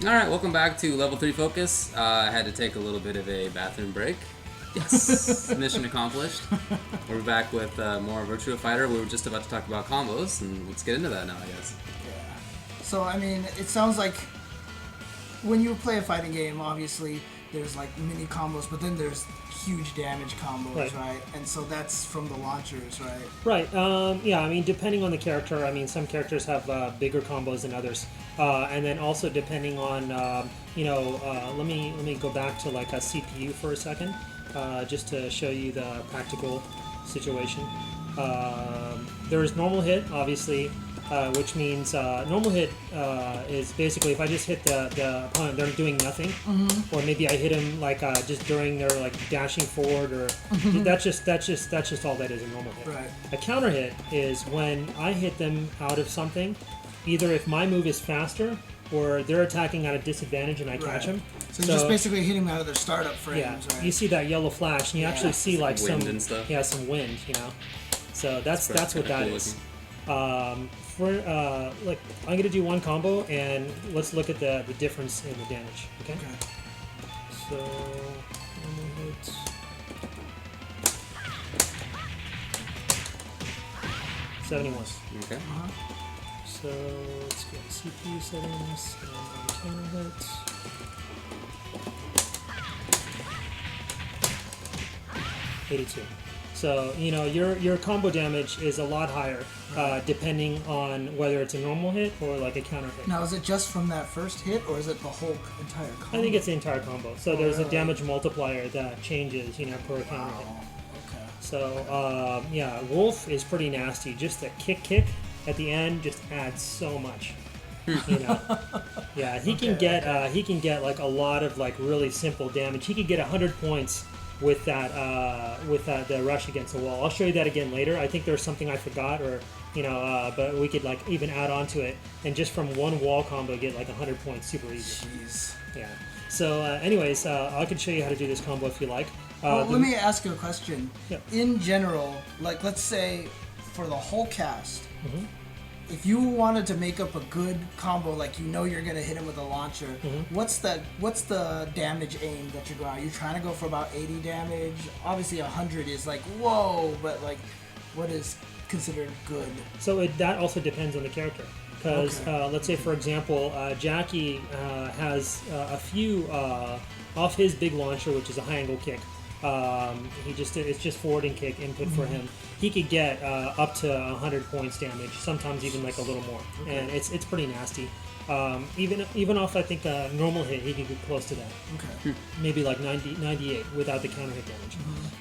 Alright, welcome back to Level 3 Focus. I had to take a little bit of a bathroom break. Yes! Mission accomplished. We're back with more Virtua Fighter. We were just about to talk about combos, and let's get into that now, I guess. Yeah. So, I mean, it sounds like when you play a fighting game, obviously, there's like mini combos, but then there's huge damage combos, right? And so that's from the launchers, right? Right. Yeah, I mean, depending on the character, I mean, some characters have bigger combos than others. And then also depending on, let me go back to like a CPU for a second, just to show you the practical situation. There's normal hit, obviously, which means normal hit is basically if I just hit the opponent, they're doing nothing, or maybe I hit him like just during their like dashing forward, or that's just all that is a normal hit. Right. A counter hit is when I hit them out of something, either if my move is faster or they're attacking at a disadvantage and I catch them. So you're just basically hitting them out of their startup frames, yeah, right? You see that yellow flash, and you actually see like wind some and stuff. Yeah, some wind, you know. So that's what that cool is. Like I'm gonna do one combo, and let's look at the difference in the damage. Okay. So normal hit. Okay. So let's get CPU settings and counter hit. $82. So your combo damage is a lot higher, depending on whether it's a normal hit or like a counter hit. Now, is it just from that first hit, or is it the whole entire combo? I think it's the entire combo. So there's a damage multiplier that changes, per counter hit. Okay. So Wolf is pretty nasty. Just the kick at the end just adds so much. Yeah, he can get like a lot of like really simple damage. He could get 100 points with that the rush against the wall. I'll show you that again later. I think there's something I forgot, or but we could like even add on to it, and just from one wall combo get like 100 points super easy. Jeez. Yeah. So anyways, I can show you how to do this combo if you like. Well, let me ask you a question. Yeah. In general, like let's say for the whole cast, if you wanted to make up a good combo, like you're gonna hit him with a launcher, what's the damage aim that you're going? Are you trying to go for about 80 damage? Obviously 100 is like whoa, but like what is considered good? So that also depends on the character. Because let's say, for example, Jackie has a few off his big launcher, which is a high angle kick. It's just forwarding kick input for him. He could get up to 100 points damage, sometimes even like a little more, and it's pretty nasty. Even off I think a normal hit, he could get close to that. Okay. Maybe like 98 without the counter hit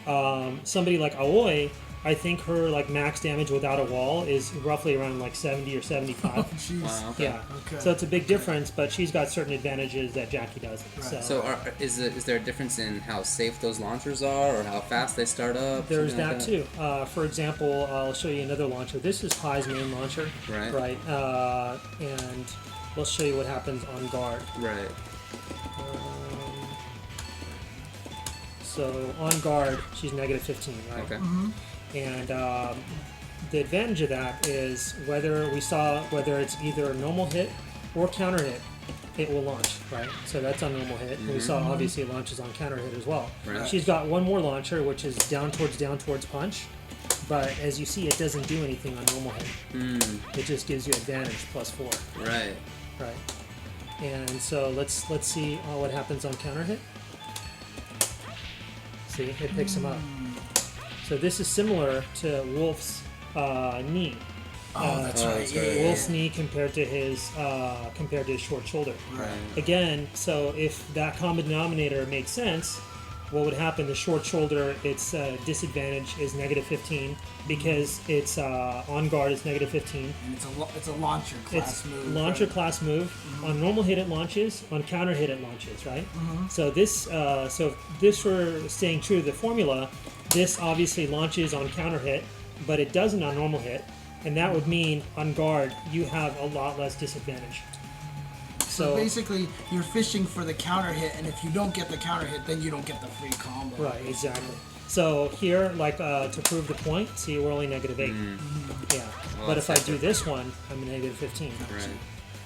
damage. Somebody like Aoi, I think her like max damage without a wall is roughly around like 70 or 75. Oh, jeez. Wow, okay. Yeah. Okay. So it's a big difference, but she's got certain advantages that Jackie doesn't. Right. So is there a difference in how safe those launchers are, or how fast they start up? There's something that like too. For example, I'll show you another launcher. This is Pai's main launcher. Right. And we'll show you what happens on guard. Right. So on guard, she's negative 15, right? Okay. And the advantage of that is whether it's either a normal hit or counter hit, it will launch, right? So that's on normal hit. And we saw obviously it launches on counter hit as well. Right. She's got one more launcher, which is down towards punch. But as you see, it doesn't do anything on normal hit. It just gives you advantage +4. Right. Right. And so let's see what happens on counter hit. See, it picks him up. So this is similar to Wolf's knee. That's right. right. Wolf's knee compared to his short shoulder. Right. Again, so if that common denominator makes sense, what would happen? The short shoulder, its disadvantage is negative 15 because it's on guard. It's negative 15. And it's a launcher class move. Launcher class move. On normal hit it launches. On counter hit it launches. Right. So this we're staying true to the formula. This obviously launches on counter hit, but it doesn't on normal hit, and that would mean on guard you have a lot less disadvantage. So basically, you're fishing for the counter hit, and if you don't get the counter hit, then you don't get the free combo. Right, exactly. So here, like to prove the point, see we're only negative 8. Yeah, Well, but if I that's do this one, I'm negative 15. Right.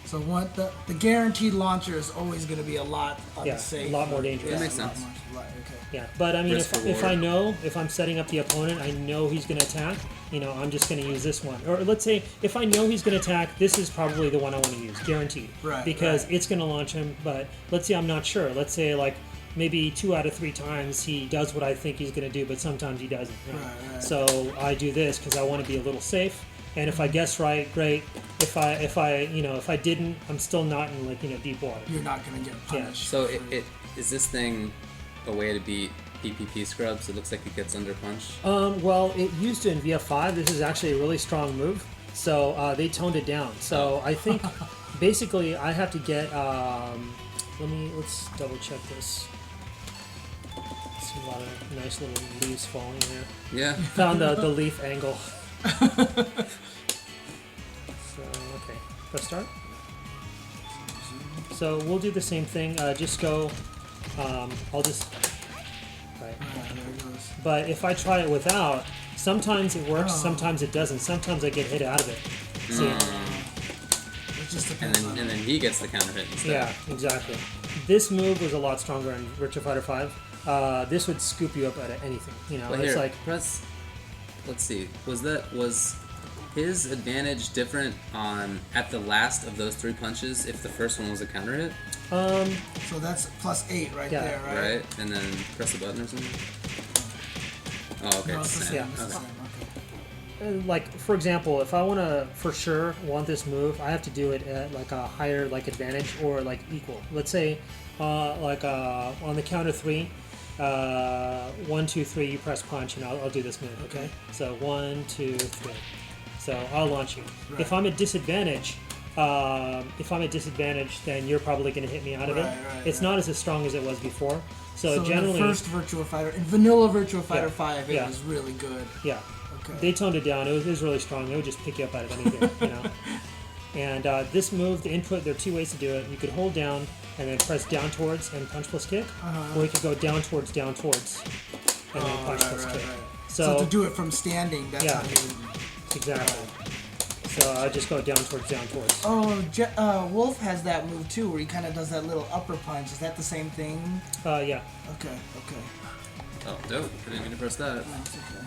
So what the guaranteed launcher is always going to be a lot unsafe. A lot more dangerous. That makes sense. Okay. Yeah, but I mean, Risk if I reward. know, if I'm setting up the opponent, I know he's going to attack, I'm just going to use this one. Or let's say, if I know he's going to attack, this is probably the one I want to use, guaranteed. Right, because right. it's going to launch him, but let's say I'm not sure. Let's say, like, maybe 2 out of 3 times he does what I think he's going to do, but sometimes he doesn't. Right. So I do this because I want to be a little safe. And if I guess right, great. If I didn't, I'm still not in deep water. You're not going to get punished. So it is this thing a way to beat PPP scrubs? It looks like it gets under punch. Well, it used to in VF5. This is actually a really strong move. So they toned it down. So I think basically I have to get. Let's double check this. See a lot of nice little leaves falling there. Yeah. Found the leaf angle. So okay, press start. So we'll do the same thing. Just go. I'll just. Right. There it goes. But if I try it without, sometimes it works, sometimes it doesn't. Sometimes I get hit out of it. See? It just And depends on then he gets the counter hit instead. Yeah, exactly. This move was a lot stronger in Virtua Fighter 5. This would scoop you up out of anything. Well, it's here, like press. Let's see. Was his advantage different on at the last of those 3 punches if the first one was a counter hit? So that's +8 right Yeah. there, right? Right? And then press a button or something? Oh, okay. No, It's it's the the same. same. It's the Okay. same. Okay. like for example, if I want to for sure want this move, I have to do it at like a higher advantage or like equal. Let's say on the count of 3. 1, 2, 3. You press punch, and I'll do this move. Okay. So 1, 2, 3. So I'll launch you. Right. If I'm at disadvantage, then you're probably going to hit me out of it. Right, It's not as strong as it was before. So generally, the first Virtua Fighter, in vanilla Virtua Fighter Yeah, 5, it yeah. was really good. yeah, Okay. they toned it down. It was really strong. It would just pick you up out of anything, And this move, the input, there are 2 ways to do it. You could hold down and then press down towards and punch plus kick, or you could go down towards, and then punch plus kick. So to do it from standing, that's Yeah. how you... Exactly. So I just go down towards. Oh, Wolf has that move too, where he kind of does that little upper punch. Is that the same thing? Yeah. Okay. Oh, dope. I didn't mean to press that. No, it's okay.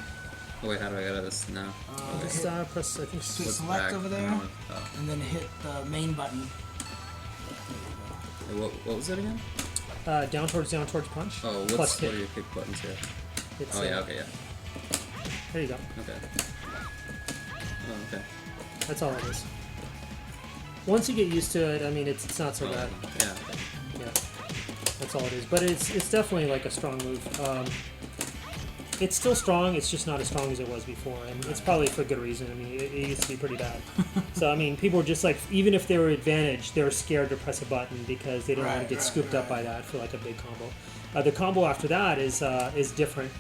Oh, wait, how do I get out of this? No. Just press. I think. Hit What's select back? over there, No, oh. and then hit the main button. Hey, what was it again? Down towards, punch. Oh, plus what kick. are your kick buttons here? It's, Oh, yeah, okay, yeah. There you go. Okay. Oh, okay. That's all it is. Once you get used to it, I mean, it's not so Oh, bad. yeah. Yeah, that's all it is. But it's definitely like a strong move. It's still strong. It's just not as strong as it was before, and it's probably for good reason. I mean, it used to be pretty bad. So I mean, people were just like, even if they were advantaged, they were scared to press a button because they didn't want to get scooped up by that for like a big combo. The combo after that is different.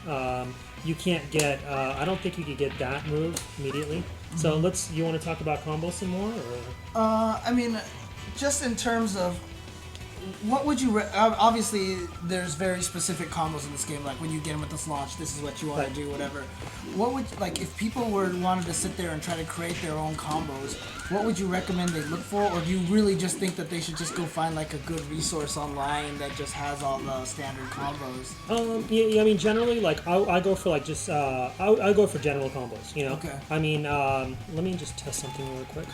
You can't get. I don't think you could get that move immediately. So you want to talk about combos some more? Or? I mean, just in terms of what would you obviously there's very specific combos in this game, like when you get them with this launch, this is what you want to do, whatever. What would, like, if people wanted to sit there and try to create their own combos, what would you recommend they look for? Or do you really just think that they should just go find like a good resource online that just has all the standard combos? Yeah, I mean, generally, like, I go for like just I go for general combos, Okay. I mean, let me just test something real quick.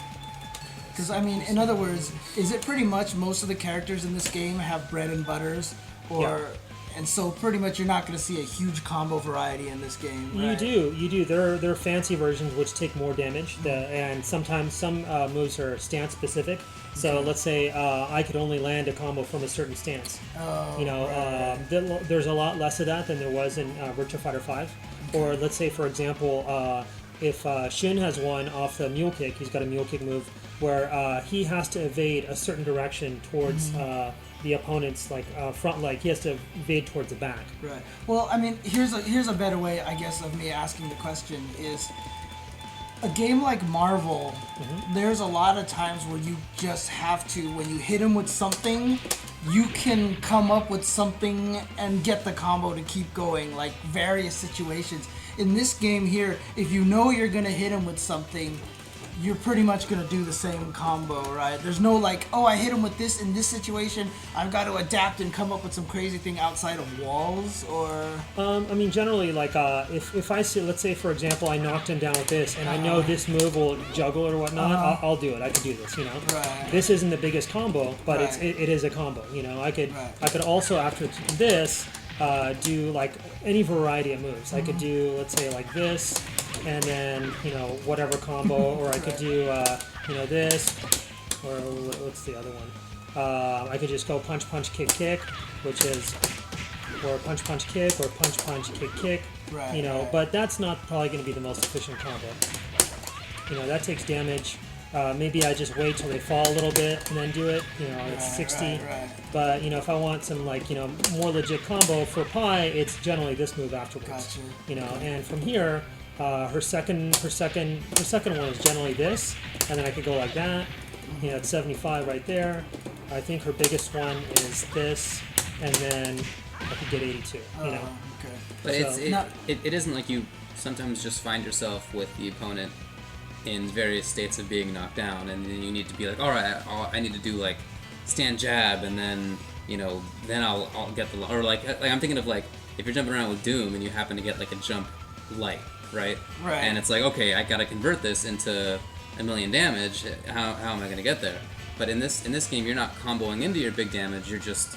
Because, I mean, in other words, is it pretty much most of the characters in this game have bread and butters? And so pretty much you're not going to see a huge combo variety in this game, right? You do. There are fancy versions which take more damage, and sometimes some moves are stance specific. So let's say I could only land a combo from a certain stance. There's a lot less of that than there was in Virtua Fighter 5. Or let's say, for example, if Shin has one off the mule kick, he's got a mule kick move where he has to evade a certain direction towards the opponent's front leg. He has to evade towards the back. Right. Well, I mean, here's a better way, I guess, of me asking the question is, a game like Marvel, there's a lot of times where you just have to, when you hit him with something, you can come up with something and get the combo to keep going, like various situations. In this game here, if you know you're going to hit him with something, you're pretty much gonna do the same combo, right? There's no like, oh, I hit him with this in this situation, I've got to adapt and come up with some crazy thing outside of walls, or... I mean, generally, like, if I see, let's say, for example, I knocked him down with this, and I know this move will juggle or whatnot, I'll do it. I could do this, you know? Right. This isn't the biggest combo, but Right. it is a combo, you know? I could also, after this, do, like, any variety of moves. I could do, let's say, like this, and then, you know, whatever combo, or I could do, you know, this, or what's the other one? I could just go punch, punch, kick, kick, which is, or punch, punch, kick, or punch, punch, kick, kick, you know, but that's not probably going to be the most efficient combo. You know, that takes damage. Maybe I just wait till they fall a little bit and then do it. You know, it's 60. But, you know, if I want some, like, you know, more legit combo for Pi, it's generally this move afterwards. Gotcha. You know, and from here, her second one is generally this, and then I could go like that. You know, it's 75 right there. I think her biggest one is this, and then I could get 82. You know. Okay. But So- it isn't like you sometimes just find yourself with the opponent in various states of being knocked down, and then you need to be like, all right, I need to do like stand jab, and then, you know, then I'll get the, or like I'm thinking of like if you're jumping around with Doom and you happen to get like a jump light, right? Right. And it's like, okay, I gotta convert this into a million damage. How am I gonna get there? But in this game, you're not comboing into your big damage. You're just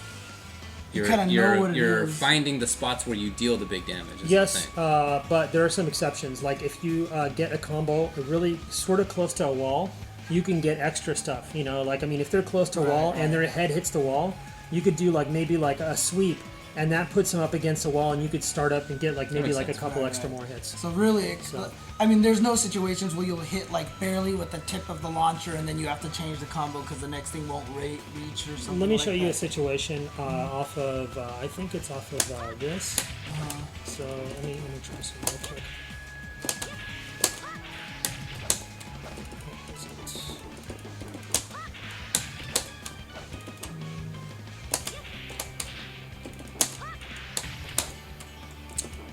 You kinda know what it you're is. finding the spots where you deal the big damage. Is Yes, the thing. but there are some exceptions. Like if you get a combo really sort of close to a wall, you can get extra stuff. You know, like I mean, if they're close to a wall and their head hits the wall, you could do like maybe like a sweep, and that puts them up against the wall, and you could start up and get like maybe makes like a sense. couple extra more hits. So really, I mean, there's no situations where you'll hit like barely with the tip of the launcher, and then you have to change the combo because the next thing won't reach or something. Let me like show you a that. situation off of. I think it's off of this. So let me try some real quick.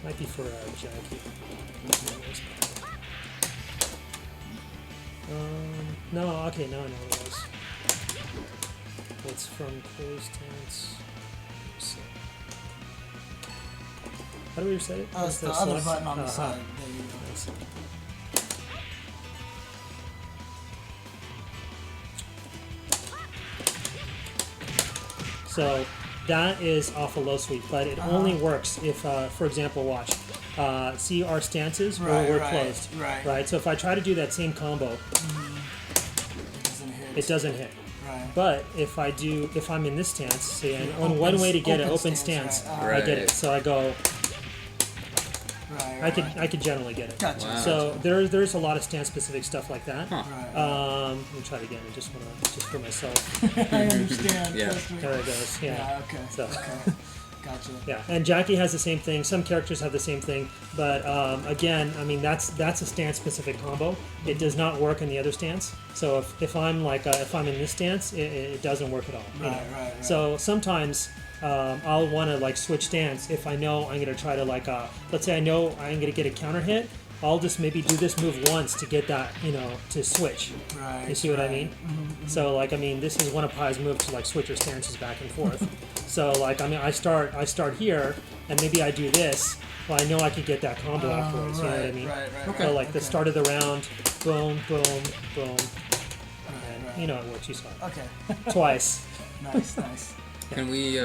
Might be for Jackie. No, okay, no, it was. It's from close stance. How do we reset it? It's the other button on the side. There you go. So that is off a low sweep, but it only works if, for example, watch. See our stances where we're closed, right? So if I try to do that same combo, it doesn't hit. Right. But if I'm in this stance, see, and on one way to get an open stance, I get it. So I go. I could generally get it. Gotcha. Wow. So there's a lot of stance specific stuff like that. Huh. Right. Let me try it again. I just for myself. I understand. Yeah. Trust me. There it goes. Yeah. Yeah. Okay. So. Okay. Gotcha. Yeah, and Jackie has the same thing. Some characters have the same thing, but again, I mean that's a stance-specific combo. It does not work in the other stance. So if I'm like if I'm in this stance, it doesn't work at all. You know? Right. So sometimes I'll want to like switch stance if I know I'm gonna try to like let's say I know I'm gonna get a counter hit. I'll just maybe do this move once to get that, you know, to switch. Right. You see what I mean? Mm-hmm. So like, I mean, this is one of Pi's moves to like switch your stances back and forth. So like, I mean, I start here, and maybe I do this. Well, I know I could get that combo afterwards. You know what I mean? Right. So like the start of the round, boom, boom, boom, and you know what you saw. Okay. Twice. Nice. Can we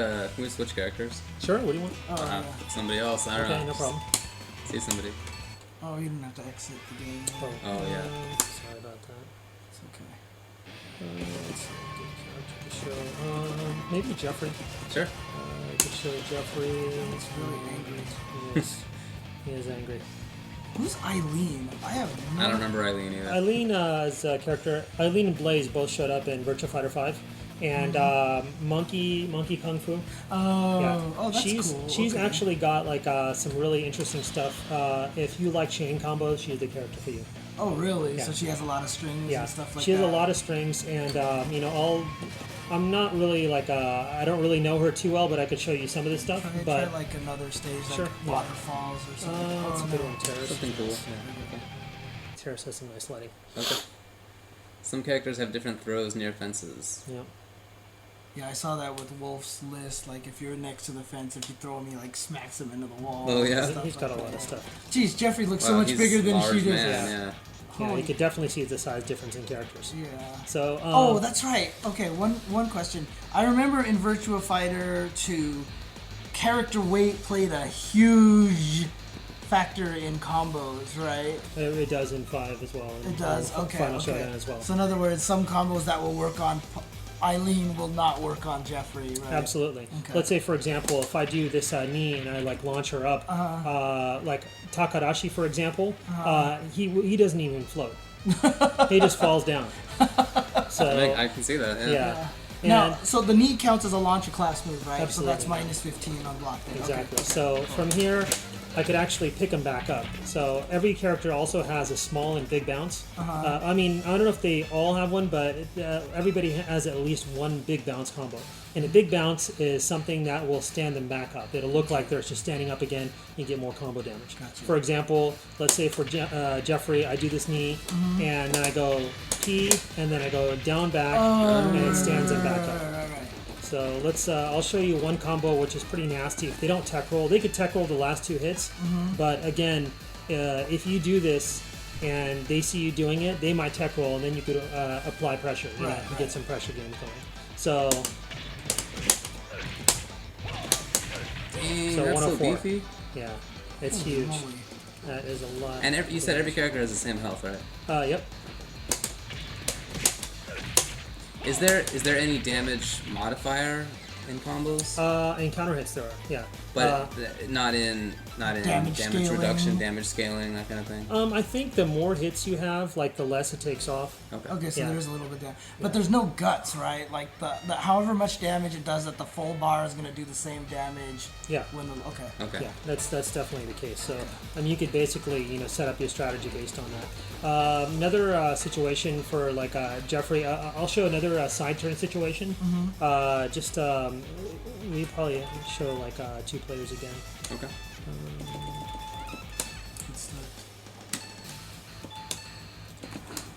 switch characters? Sure. What do you want? Somebody else. I don't know. Okay, no problem. See somebody. Oh, you didn't have to exit the game. Oh, yeah. Sorry about that. It's okay. Let's see. Good character to show. Maybe Jeffrey. Sure. I could show Jeffrey. He's really angry. He is. He is angry. Who's Eileen? I have no. I don't remember Eileen either. Eileen is a character. Eileen and Blaze both showed up in Virtua Fighter 5. And Monkey Kung Fu. Oh, Yeah. oh, that's she's cool. She's Okay. actually got like some really interesting stuff. If you like chain combos, she's the character for you. Oh, really? Yeah. So she has a lot of strings Yeah, and stuff like she has that. a lot of strings, and you know, I'm not really like I don't really know her too well, but I could show you some of this stuff. Can I But try like another stage, like Sure, yeah. waterfalls or something? that's a good one, Terrace. Something cool. Terrace has some nice lighting. Okay. Some characters have different throws near fences. Yeah. Yeah, I saw that with Wolf's list. Like, if you're next to the fence, if you throw him, he like smacks him into the wall. Oh, yeah? He's got a lot of stuff. Jeez, Jeffrey looks so Wow, much he's bigger than large she does. man, yeah. Yeah, you could definitely see the size difference in characters. Yeah. So. Oh, that's right. Okay, one question. I remember in Virtua Fighter 2, character weight played a huge factor in combos, right? It does in 5 as well. It does. Okay. Final Okay. Showdown as well. So in other words, some combos that will work on Eileen will not work on Jeffrey, right? Absolutely. Okay. Let's say, for example, if I do this knee and I like launch her up, like Takarashi, for example, he doesn't even float. He just falls down. So I can see that. Yeah. yeah. Now, so the knee counts as a launcher class move, right? Absolutely. So that's minus 15 on block. Then. Exactly. Okay. So from here, I could actually pick them back up. So every character also has a small and big bounce. I mean, I don't know if they all have one, but everybody has at least one big bounce combo. And a big bounce is something that will stand them back up. It'll look like they're just standing up again and get more combo damage. Gotcha. For example, let's say for Jeffrey, I do this knee, and then I go P, and then I go down back, and it stands them back up. Right. So let's. I'll show you one combo which is pretty nasty. If they don't tech roll, they could tech roll the last 2 hits. But again, if you do this and they see you doing it, they might tech roll, and then you could apply pressure. Right. Get some pressure games going. So. Dang, So that's so 104. beefy. Yeah, it's huge. Moly. That is a lot. And you said every character has the same health, right? Yep. Is there any damage modifier in combos? In counter hits there are. Yeah. But not in Damage damage scaling. reduction, damage scaling, that kind of thing. I think the more hits you have, like the less it takes off. Okay, so Yeah. there's a little bit there. But there's no guts, right? Like, the however much damage it does at the full bar is going to do the same damage. Yeah. Okay. Okay. Yeah, that's definitely the case. So, I mean, you could basically, set up your strategy based on that. Another situation for like Jeffrey, I'll show another side turn situation. We probably show like 2 players again. Okay.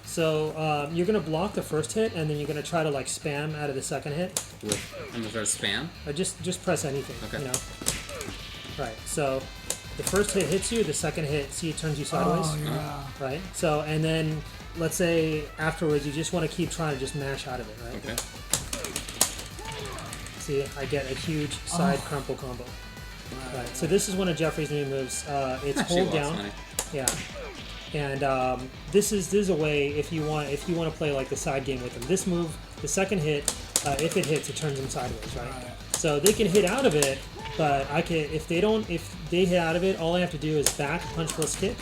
So you're gonna block the first hit, and then you're gonna try to like spam out of the second hit. I'm gonna start spam. Or just press anything. Okay. Right. So the first hit hits you. The second hit, see, it turns you sideways. Oh, yeah. Right. So and then let's say afterwards, you just want to keep trying to just mash out of it. Right. Okay. See, I get a huge side crumple combo. Right. So this is one of Jeffrey's new moves. It's She hold was down. funny. Yeah. And this is a way if you want to play like the side game with them. This move, the second hit, if it hits, it turns them sideways, right? So they can hit out of it, but if they hit out of it, all I have to do is back punch plus kick,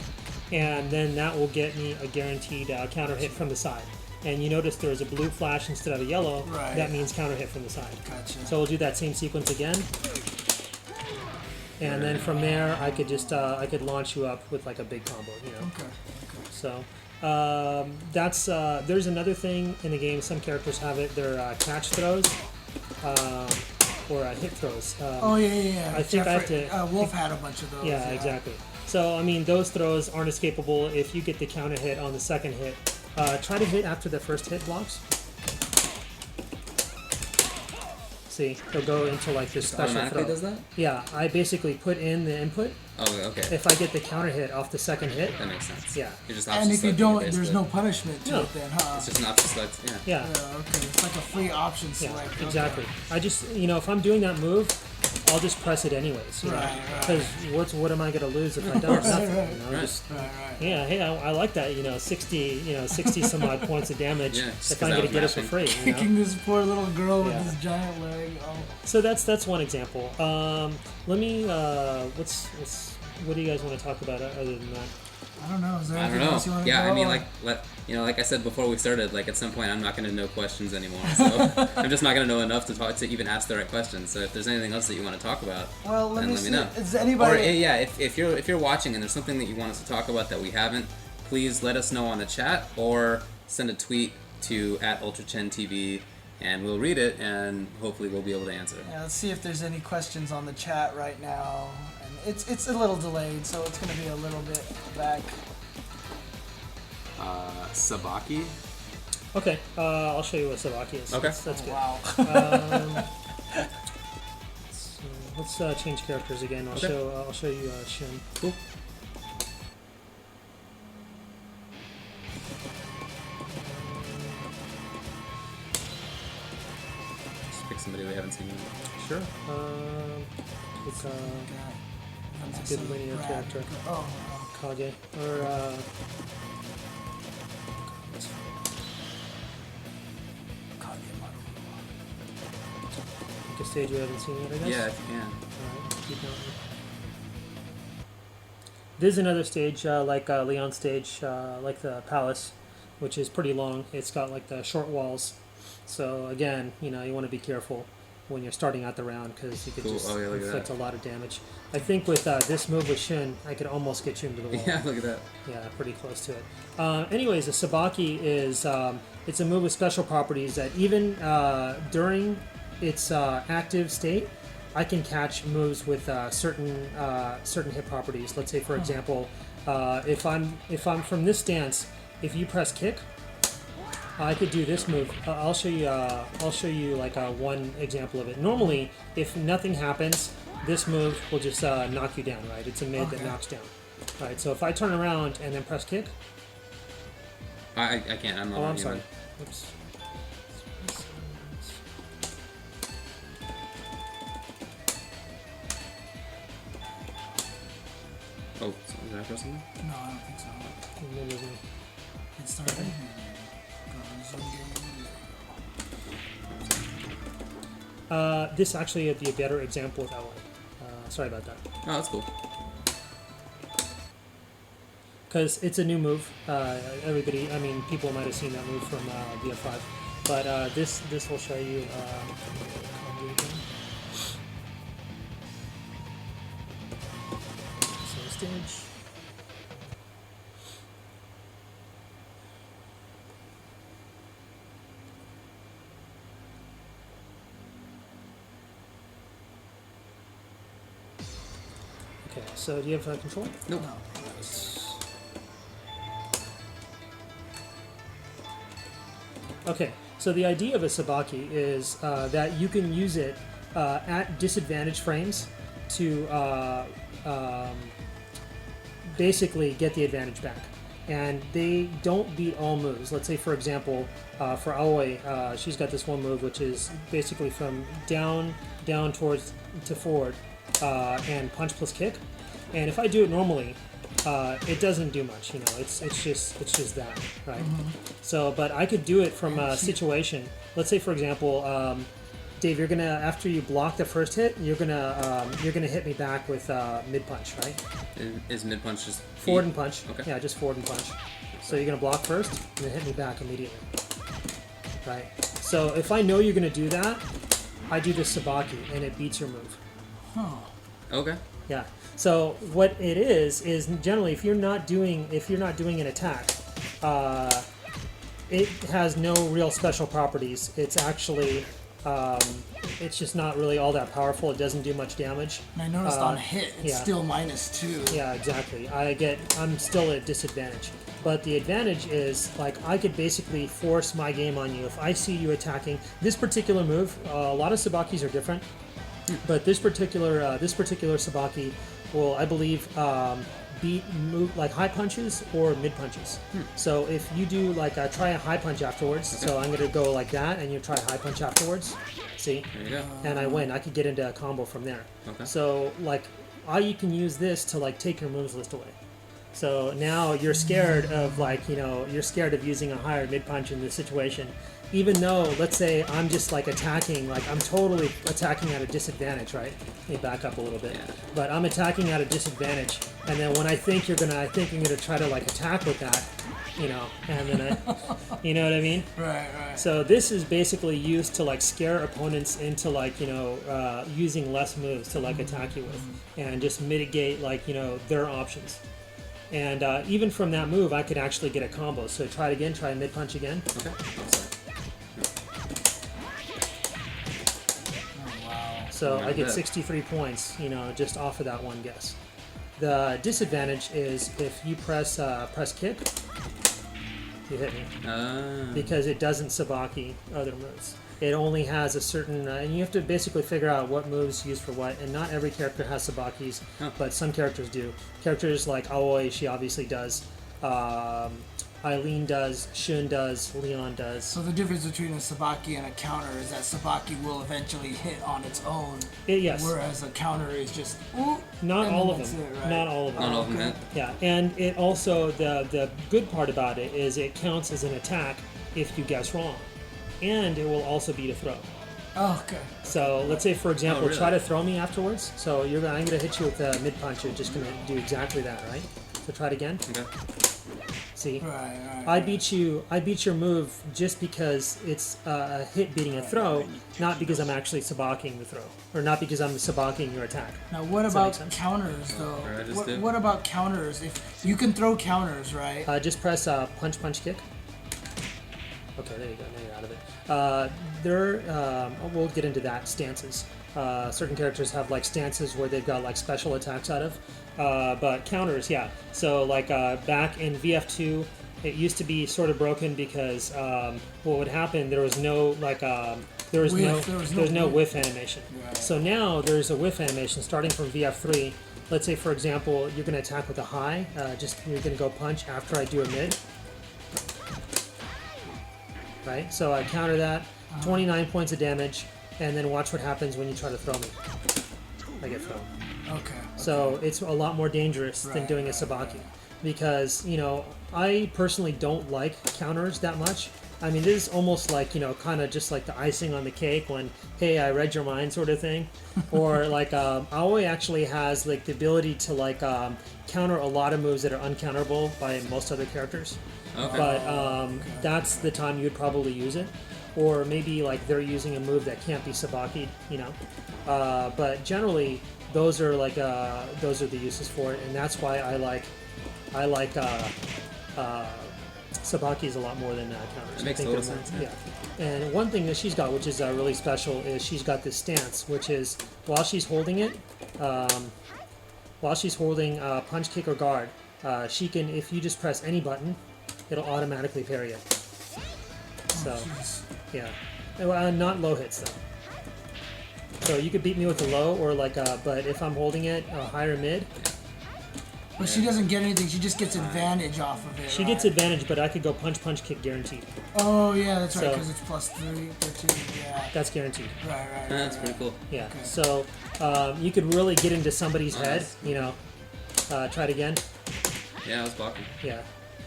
and then that will get me a guaranteed counter hit from the side. And you notice there's a blue flash instead of a yellow. Right. That means counter hit from the side. Gotcha. So we'll do that same sequence again. And then from there, I could just I could launch you up with like a big combo, Okay. So that's there's another thing in the game. Some characters have it. They're catch throws or hit throws. Yeah. I think I have to. Wolf had a bunch of those. Yeah, exactly. So I mean, those throws aren't escapable. If you get the counter hit on the second hit, try to hit after the first hit blocks. See, they'll go into like this special Automatically throw. does that? Yeah, I basically put in the input. Oh, okay. If I get the counter hit off the second hit, That makes sense. Yeah. You're just And if you option don't, selecting, there's basically. no punishment to No. it then, huh? It's just an option select. Yeah. yeah, Yeah, okay. It's like a free option yeah, select. Okay. exactly. I just, if I'm doing that move, I'll just press it anyways. Right. Because what am I gonna lose if I don't? Nothing. Right. Just Right. yeah, hey, I like that. 60 some odd points of damage Yeah, just if 'cause I'm I gonna was get it for mashing. free. Kicking this poor little girl with Yeah. this giant leg. Oh. So that's one example. Let me. What do you guys want to talk about other than that? I don't know. Is there I don't anything else you know. want to Yeah, go I mean, on? like I said before we started, like at some point I'm not going to know questions anymore. So I'm just not going to know enough to even ask the right questions. So if there's anything else that you want to talk about, Well, let then me let see. me know. Is Or anybody? yeah, if you're watching and there's something that you want us to talk about that we haven't, please let us know on the chat or send a tweet to @UltraChenTV and we'll read it and hopefully we'll be able to answer. Yeah, let's see if there's any questions on the chat right now. And it's a little delayed, so it's going to be a little bit back. Sabaki. Okay, I'll show you what Sabaki is. Okay. That's good. Wow. Let's change characters again. I'll show you Shin. Cool. Just pick somebody we haven't seen yet. Sure. It's a good linear character. Oh, Kage. Or pick a stage we haven't seen yet, I guess. Yeah, if you can. Alright, keep going. This is another stage, like Leon's stage, like the palace, which is pretty long. It's got like the short walls. So again, you want to be careful when you're starting out the round because you could just inflict a lot of damage. I think with this move with Shin, I could almost get you into the wall. Yeah, look at that. Yeah, pretty close to it. Anyways, a Sabaki is it's a move with special properties that even during its active state, I can catch moves with certain hit properties. Let's say, for example, if I'm from this stance, if you press kick, I could do this move. I'll show you like one example of it. Normally, if nothing happens, this move will just knock you down, right? It's a mid that knocks down. Right. So if I turn around and then press kick, I can't. I'm not. I'm sorry. Oops. Oh, did I press something? no, I don't think so. Maybe it was me. It started. This actually would be a better example of that one. Sorry about that. Oh, that's cool. Because it's a new move. People might have seen that move from VF5. But this will show you. Stage. Okay, so do you have control? Nope. No. Okay, so the idea of a Sabaki is that you can use it at disadvantaged frames to basically get the advantage back. And they don't beat all moves. Let's say, for example, for Aoi, she's got this one move which is basically from down towards to forward, and punch plus kick. And if I do it normally, it doesn't do much. It's just that, right? So, but I could do it from a situation. Let's say, for example, Dave, you're gonna, after you block the first hit, you're gonna hit me back with mid punch, right? Is mid punch just forward and punch? Okay. Yeah, just forward and punch. So you're gonna block first and then hit me back immediately, right? So if I know you're gonna do that, I do the Sabaki and it beats your move. Okay. Yeah. So what it is generally if you're not doing an attack, it has no real special properties. It's actually it's just not really all that powerful. It doesn't do much damage. And I noticed on hit, it's still -2. Yeah, exactly. I'm still at disadvantage. But the advantage is, like, I could basically force my game on you. If I see you attacking this particular move, a lot of Sabakis are different, but this particular Sabaki will, I believe, beat move like high punches or mid punches. So if you do like try a high punch afterwards, so I'm gonna go like that, and you try a high punch afterwards. See, There you go. and I win. I could get into a combo from there. Okay. So like, you can use this to like take your moves list away. So now you're scared of you're scared of using a higher mid punch in this situation, even though, let's say, I'm just like attacking, like I'm totally attacking at a disadvantage, right? Let me back up a little bit. Yeah. But I'm attacking at a disadvantage, and then when I think I'm gonna try to like attack with that, and then you know what I mean? Right. So this is basically used to like scare opponents into like using less moves to like attack you with, and just mitigate like their options. And even from that move, I could actually get a combo. So try it again. Try mid punch again. Okay. So I get that. 63 points, just off of that one guess. The disadvantage is if you press kick, you hit me. Ah. Because it doesn't sabaki other moves. It only has a certain, and you have to basically figure out what moves use for what. And not every character has sabakis, but some characters do. Characters like Aoi, she obviously does. Eileen does. Shun does. Leon does. So the difference between a sabaki and a counter is that sabaki will eventually hit on its own. Yes. Whereas a counter is just ooh, Not and all then of them. that's it, right? Not all of them. Not all of them hit. Yeah, and it also the good part about it is it counts as an attack if you guess wrong, and it will also beat a throw. Oh, okay. So let's say, for example, really? try to throw me afterwards. So I'm going to hit you with a mid punch. You're just going to do exactly that, right? So try it again. Okay. See, Right. I beat your move just because it's a hit beating a throw, not because I'm actually sabaking the throw, or not because I'm sabaking your attack. Now, what Does that make about sense? counters, though? Or I just do. What about counters? If you can throw counters, right? Just press punch, kick. Okay, there you go. Now you're out of it. We'll get into that. Stances. Certain characters have like stances where they've got like special attacks out of. But counters, yeah. So like back in VF2, it used to be sort of broken because what would happen? There was no like there was no whiff animation. Right. So now there's a whiff animation starting from VF3. Let's say, for example, you're going to attack with a high. You're going to go punch after I do a mid. Right? So I counter that, 29 points of damage, and then watch what happens when you try to throw me. I get thrown. Okay. So it's a lot more dangerous than doing a sabaki. Because, I personally don't like counters that much. I mean, this is almost like, kind of just like the icing on the cake when, hey, I read your mind sort of thing. Or like, Aoi actually has like the ability to like counter a lot of moves that are uncounterable by most other characters. Okay. But that's the time you'd probably use it. Or maybe like they're using a move that can't be sabaki'd, But generally, those are the uses for it, and that's why I like sabakis a lot more than counters. That makes I think total they're more- sense. Yeah. And one thing that she's got, which is really special, is she's got this stance, which is while she's holding it, punch, kick, or guard, she can, if you just press any button, it'll automatically parry it. So, yeah. Not low hits, though. So you could beat me with a low, or like, but if I'm holding it, higher mid. But she doesn't get anything. She just gets advantage off of it. She gets advantage, but I could go punch, kick, guaranteed. Oh, yeah, that's right, So- because it's +3 or 2. Yeah. That's guaranteed. Right. That's pretty cool. Yeah. Okay. So you could really get into somebody's head. Try it again. Yeah, I was blocking. Yeah.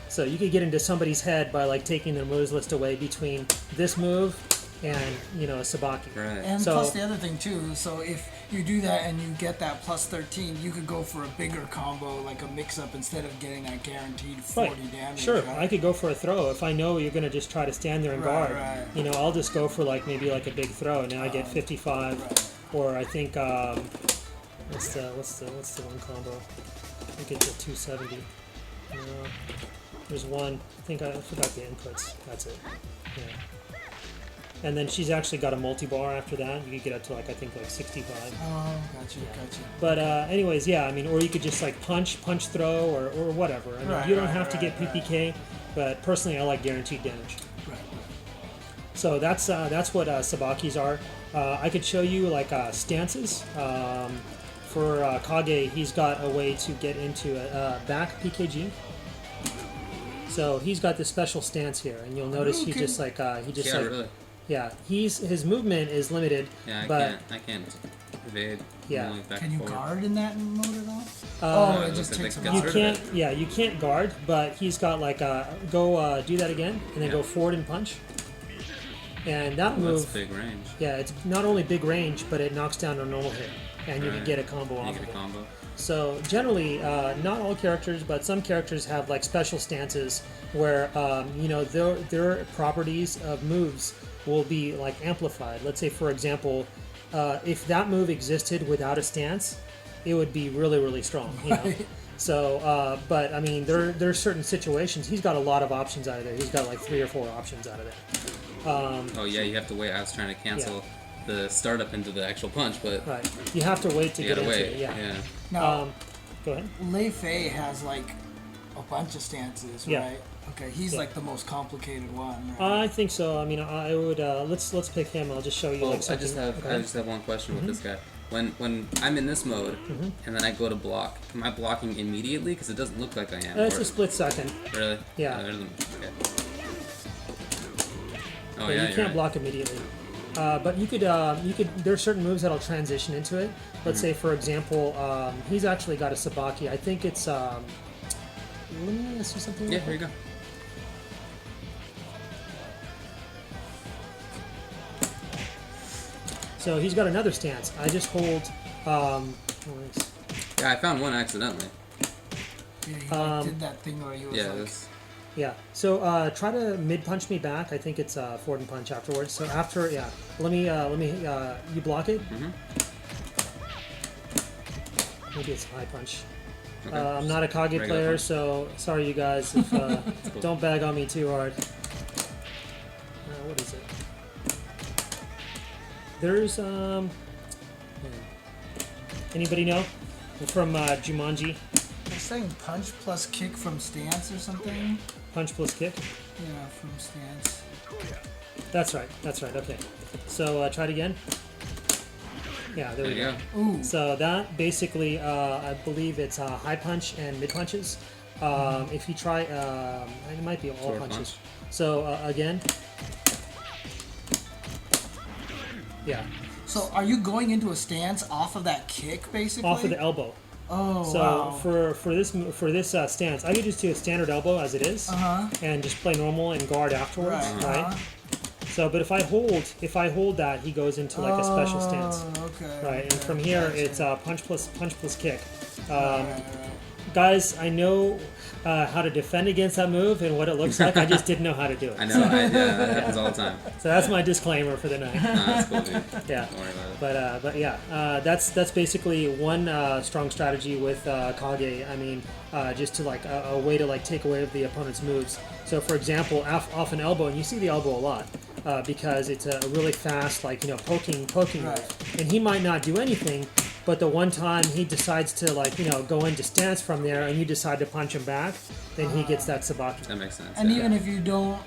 So you could get into somebody's head by like taking their moves list away between this move and a sabaki. Right. And So- plus the other thing too, so if you do that and you get that +13, you could go for a bigger combo, like a mix-up, instead of getting that guaranteed 40 damage. Sure, right? I could go for a throw. If I know you're going to just try to stand there and Right, guard, right. I'll just go for like maybe like a big throw. Now I get 55, right. or I think what's the one combo? I get to 270. There's one. I forgot the inputs. That's it. Yeah. And then she's actually got a multi-bar after that. You could get up to like 65. Oh, gotcha. But anyways, yeah, I mean, or you could just like punch, throw, or whatever. I mean, Right, you don't right, have to get right. PPK, but personally, I like guaranteed damage. Right. So that's what sabakis are. I could show you like stances. For Kage, he's got a way to get into a back PKG. So he's got this special stance here, and you'll notice he Okay. just Really. yeah. His movement is limited, Yeah, but I can't evade. Yeah. I'm only back Can and you forward. guard in that mode at Uh, all? it it looks just like takes that them gets out. rid of it. you can't guard, but he's got like go do that again, and then Yeah. go forward and punch. And that Oh, move, that's big range. yeah, it's not only big range, but it knocks down a normal hit, and you can Right. get a combo You off get of a it. combo. So generally, not all characters, but some characters have like special stances where their properties of moves will be like amplified. Let's say, for example, if that move existed without a stance, it would be really, really strong. Right. So, but I mean, there's certain situations. He's got a lot of options out of there. He's got like 3 or 4 options out of there. Oh yeah, you have to wait. I was trying to cancel the startup into the actual punch, but Right. You have to wait to you get gotta into wait. it. Yeah. Now, Go ahead. Lv3 has like a bunch of stances, Yeah. right? Okay, he's like the most complicated one, right? I think so. I mean, I would let's pick him. I'll just show you like I just something. have one question with this guy. When I'm in this mode and then I go to block, am I blocking immediately? Because it doesn't look like I am. It's a split second. Really? Yeah. Okay. Oh Yeah, yeah, you can't block immediately. But you could there are certain moves that'll transition into it. Let's say, for example, he's actually got a Sabaki. I think it's let me ask you something. Yeah, here you go. So he's got another stance. I just hold. Yeah, I found one accidentally. Yeah, he did that thing where he was like... Yeah. So try to mid punch me back. I think it's forward and punch afterwards. So after, let me you block it. Maybe it's high punch. Okay. I'm not a Kage player, punch. so sorry you guys if Cool. don't bag on me too hard. What is it? There's anybody know from Jumanji? They're saying punch plus kick from stance or something. Punch plus kick. Yeah, from stance. That's right. Okay. So try it again. Yeah, there we go. Ooh. So that basically, I believe it's high punch and mid punches. If you try, it might be all Forward punches. punch. So again. Yeah. So are you going into a stance off of that kick, basically? Off of the elbow. Oh, So wow. for this stance, I could just do a standard elbow as it is, and just play normal and guard afterwards, right? So, but if I hold that, he goes into like a special stance, Okay. right? And from here, it's punch plus kick. Right. Guys, I know how to defend against that move and what it looks like. I just didn't know how to do it. I know. That happens all the time. So that's my disclaimer for the night. No, that's cool, dude. Yeah. Don't worry about it. But yeah, that's basically one strong strategy with Kage. I mean, just to like a way to like take away the opponent's moves. So for example, off an elbow, and you see the elbow a lot because it's a really fast, like poking move, and he might not do anything. But the one time he decides to go into stance from there, and you decide to punch him back, then he gets that sabaki. That makes sense. And yeah. even if you don't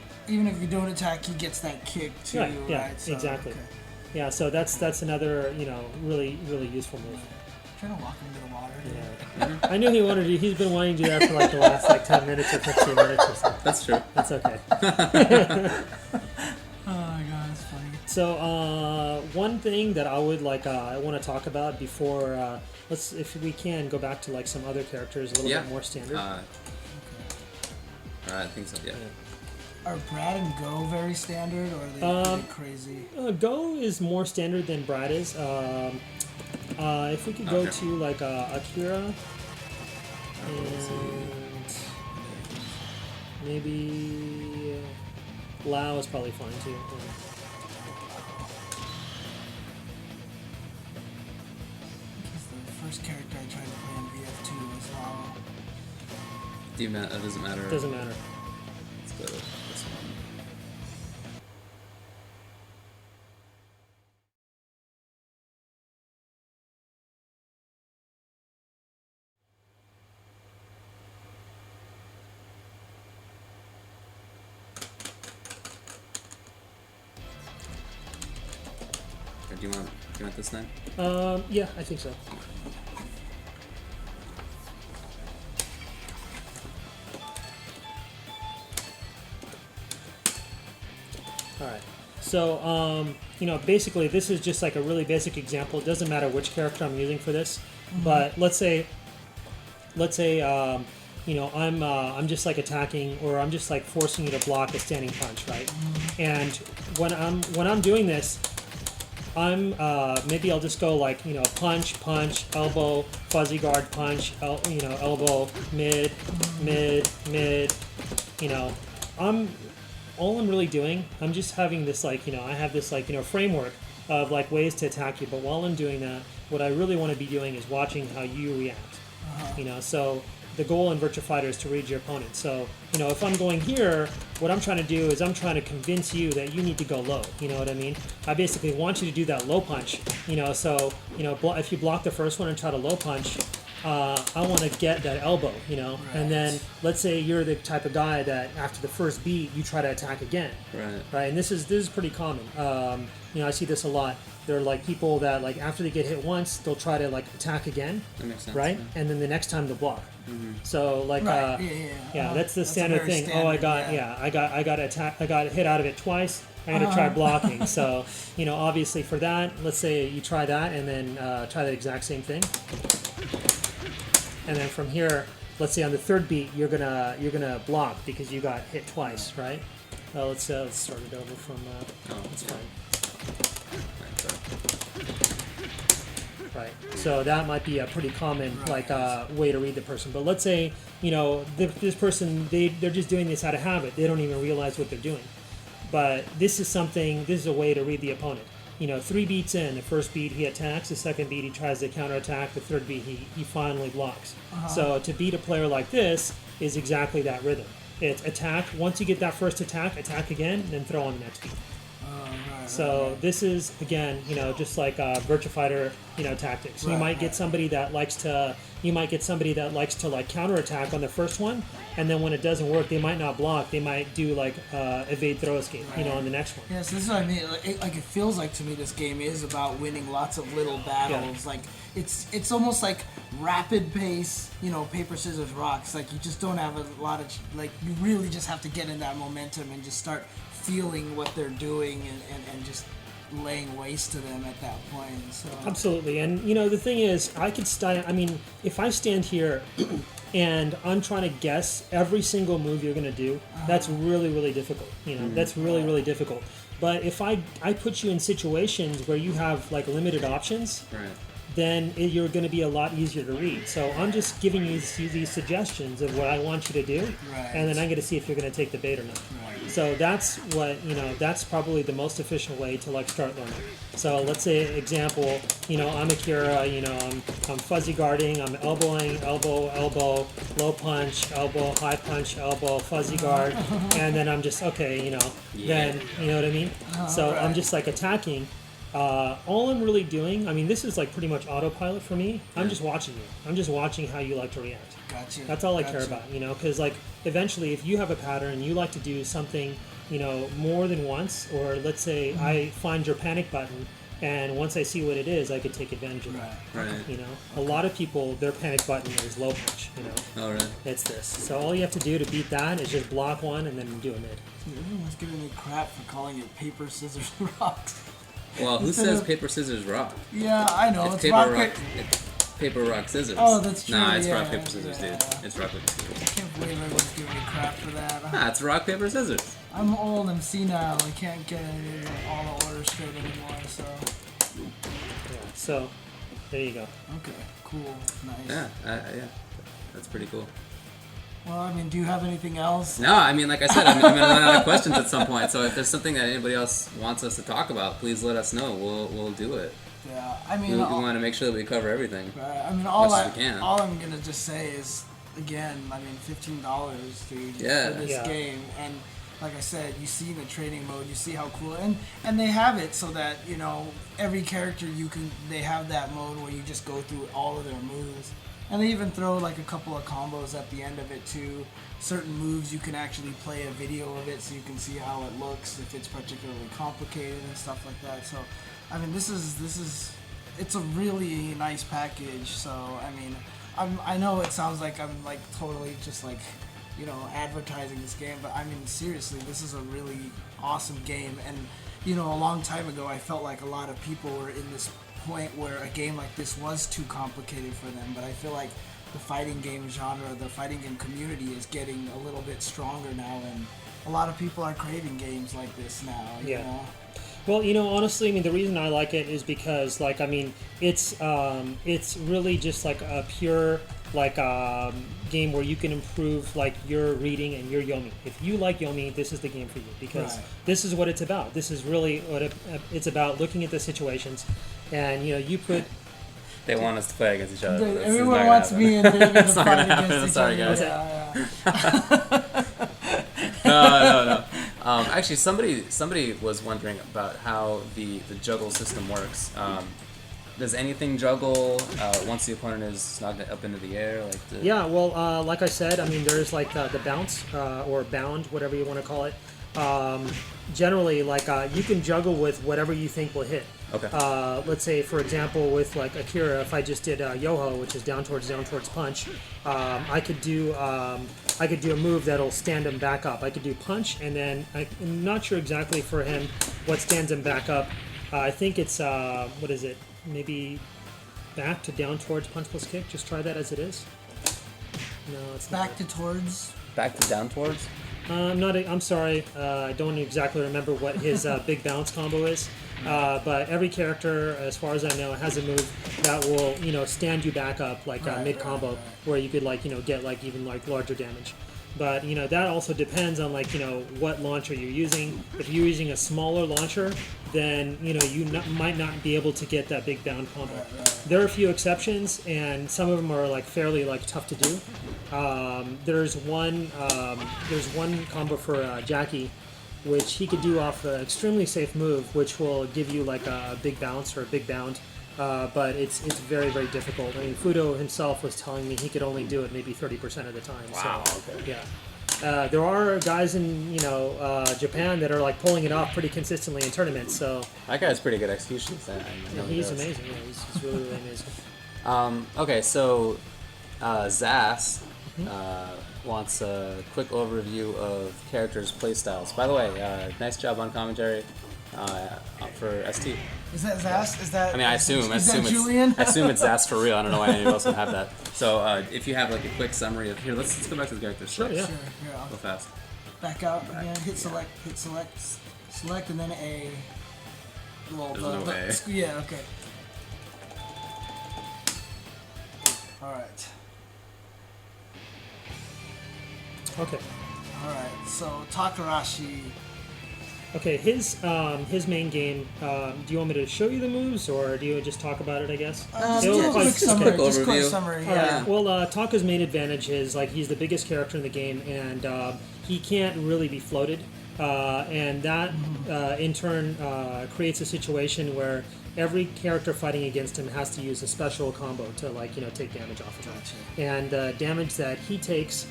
attack, he gets that kick too, Right, yeah, right? So, exactly. Okay. Yeah, so that's another really useful move. Trying to walk him into the water. Yeah. I knew he wanted to. He's been wanting to do that for like the last 10 minutes or 15 minutes or so. That's true. That's okay. Oh my god, that's funny. So one thing that I would I want to talk about before let's, if we can, go back to like some other characters a little bit more standard. I think so. Yeah. Are Brad and Go very standard, or are they pretty crazy? Go is more standard than Brad is. If we could go to like Akira and maybe Lao is probably fine too. The first character I tried to play on VF2 was Lao. That doesn't matter. Doesn't matter. Let's go to this one. Do you want this then? Yeah, I think so. Alright, so, basically this is just like a really basic example. It doesn't matter which character I'm using for this, but let's say, I'm just like attacking, or I'm just like forcing you to block a standing punch, right? And when I'm doing this, maybe I'll just go like, punch, elbow, fuzzy guard, punch, elbow, mid, all I'm really doing, I'm just having this I have this framework of like ways to attack you, but while I'm doing that, what I really want to be doing is watching how you react. So the goal in Virtua Fighter is to read your opponent. So, if I'm going here, what I'm trying to do is I'm trying to convince you that you need to go low. You know what I mean? I basically want you to do that low punch. So, if you block the first one and try to low punch, I want to get that elbow, you know. Right. And then let's say you're the type of guy that after the first beat you try to attack again, right? And this is pretty common. You know, I see this a lot. There are like people that like after they get hit once, they'll try to like attack again, That makes sense, right? yeah. And then the next time they'll block. So like Right. that's the That's a standard very thing. Oh, I standard, got got hit out of it twice. I'm gonna try blocking. So you know, obviously for that, let's say you try that and then try the exact same thing. And then from here, let's say on the third beat, you're gonna block because you got hit twice, right? Let's start it over from. That's fine. Right. So that might be a pretty common way to read the person. But let's say you know this person they're just doing this out of habit. They don't even realize what they're doing. But this is a way to read the opponent. You know, 3 beats in, the first beat he attacks, the second beat he tries to counterattack, the third beat he finally blocks. So to beat a player like this is exactly that rhythm. It's attack, once you get that first attack again, then throw on the next beat. So this is, again, you know, just like Virtua Fighter, you know, tactics. You might get somebody that likes to like counterattack on the first one, and then when it doesn't work, they might not block. They might do like evade throw escape, you know, on the next one. Yes, this is what I mean. It feels like to me this game is about winning lots of little battles. Like it's almost like rapid pace, you know, paper scissors rocks. Like you just don't have a lot of like you really just have to get in that momentum and just start feeling what they're doing and just laying waste to them at that point. So Absolutely. And you know the thing is, if I stand here and I'm trying to guess every single move you're going to do, that's really, really difficult. You know, that's really, really difficult. But if I put you in situations where you have like limited options, then you're going to be a lot easier to read. So I'm just giving you these suggestions of what I want you to do, and then I'm going to see if you're going to take the bait or not. So that's what, you know, that's probably the most efficient way to like start learning. So let's say, example, you know, I'm Akira, you know, I'm fuzzy guarding, I'm elbowing, elbow, low punch, elbow, high punch, elbow, fuzzy guard, and then I'm just, okay, you know, then, you know what I mean? So I'm just like attacking. All I'm really doing, I mean, this is like pretty much autopilot for me. I'm just watching you. I'm just watching how you like to react. Gotcha. That's all I care about, you know, because like eventually if you have a pattern and you like to do something, you know, more than once, or let's say I find your panic button and once I see what it is, I could take advantage of that. You know, a lot of people, their panic button is low punch, you know. It's this. So all you have to do to beat that is just block one and then do a mid. Everyone's giving me crap for calling it paper, scissors, rocks. Well, who says paper, scissors, rock? Yeah, I know. It's paper, rock. It's paper, rock, scissors. Oh, that's true. Nah, it's rock, paper, scissors, dude. It's rock, paper, scissors. I can't believe everyone's giving me crap for that. Nah, it's rock, paper, scissors. I'm old and senile. I can't get all the orders straight anymore, so... So, there you go. Okay, cool. Nice. Yeah, that's pretty cool. Well, I mean, do you have anything else? No, I mean, like I said, I'm going to run out of questions at some point. So if there's something that anybody else wants us to talk about, please let us know. We'll do it. Yeah, I mean, we want to make sure that we cover everything. Right. I mean, all I'm gonna just say is, again, I mean, $15, dude, for this game, and like I said, you see the training mode, you see how cool, and they have it so that, you know, every character they have that mode where you just go through all of their moves. And they even throw like a couple of combos at the end of it too. Certain moves you can actually play a video of it so you can see how it looks if it's particularly complicated and stuff like that. So, I mean, it's a really nice package. So, I mean, I know it sounds like I'm like totally just like, you know, advertising this game, but I mean, seriously, this is a really awesome game. And, you know, a long time ago, I felt like a lot of people were in this point where a game like this was too complicated for them, but I feel like the fighting game genre, the fighting game community is getting a little bit stronger now, and a lot of people are craving games like this now, you know? Well, you know, honestly, I mean, the reason I like it is because, like, I mean, it's really just like a pure, like, game where you can improve, like, your reading and your Yomi. If you like Yomi, this is the game for you, because this is what it's about. This is really what it's about, looking at the situations, and, you know, you put... They want us to play against each other. Everyone wants me and David to fight against each other. Sorry, guys. No. Actually, somebody was wondering about how the juggle system works. does anything juggle once the opponent is knocked up into the air? Yeah, well, like I said, I mean, there's like the bounce or bound, whatever you want to call it. Generally, like you can juggle with whatever you think will hit. Okay. Let's say, for example, with like Akira, if I just did Yoho, which is down towards punch, I could do a move that'll stand him back up. I could do punch, and then I'm not sure exactly for him what stands him back up. I think it's what is it? Maybe back to down towards punch plus kick. Just try that as it is. No, it's back to towards. Back to down towards. I'm sorry. I don't exactly remember what his big bounce combo is. But every character, as far as I know, has a move that will, stand you back up like mid combo, where you could get even larger damage. But that also depends on what launcher you're using. If you're using a smaller launcher, then you might not be able to get that big bound combo. There are a few exceptions, and some of them are fairly tough to do. There's one combo for Jackie, which he could do off an extremely safe move, which will give you a big bounce or a big bound. But it's very, very difficult. I mean, Fudo himself was telling me he could only do it maybe 30% of the time. Wow. So, yeah. There are guys in Japan that are pulling it off pretty consistently in tournaments. So that guy's pretty good execution. Yeah, he's amazing. Yeah, he's really, really amazing. Okay, so Zas wants a quick overview of characters' playstyles. By the way, nice job on commentary for ST. Is that Zas? Is that? I mean, I assume it's Julian. I assume it's Zas for real. I don't know why anyone else would have that. So, if you have a quick summary of here, let's go back to the characters. Sure, yeah. Sure, here, Go fast. Back out again. Hit select, select, and then A. Well, There's no A. Yeah. Okay. All right. Okay. All right. So Takarashi. Okay, his main game. Do you want me to show you the moves, or do you just talk about it? I guess. Just a quick summary. Just quick summary. Yeah. Well, Taka's main advantage is he's the biggest character in the game, and he can't really be floated, and that in turn creates a situation where every character fighting against him has to use a special combo to take damage off of him. Gotcha. And the damage that he takes.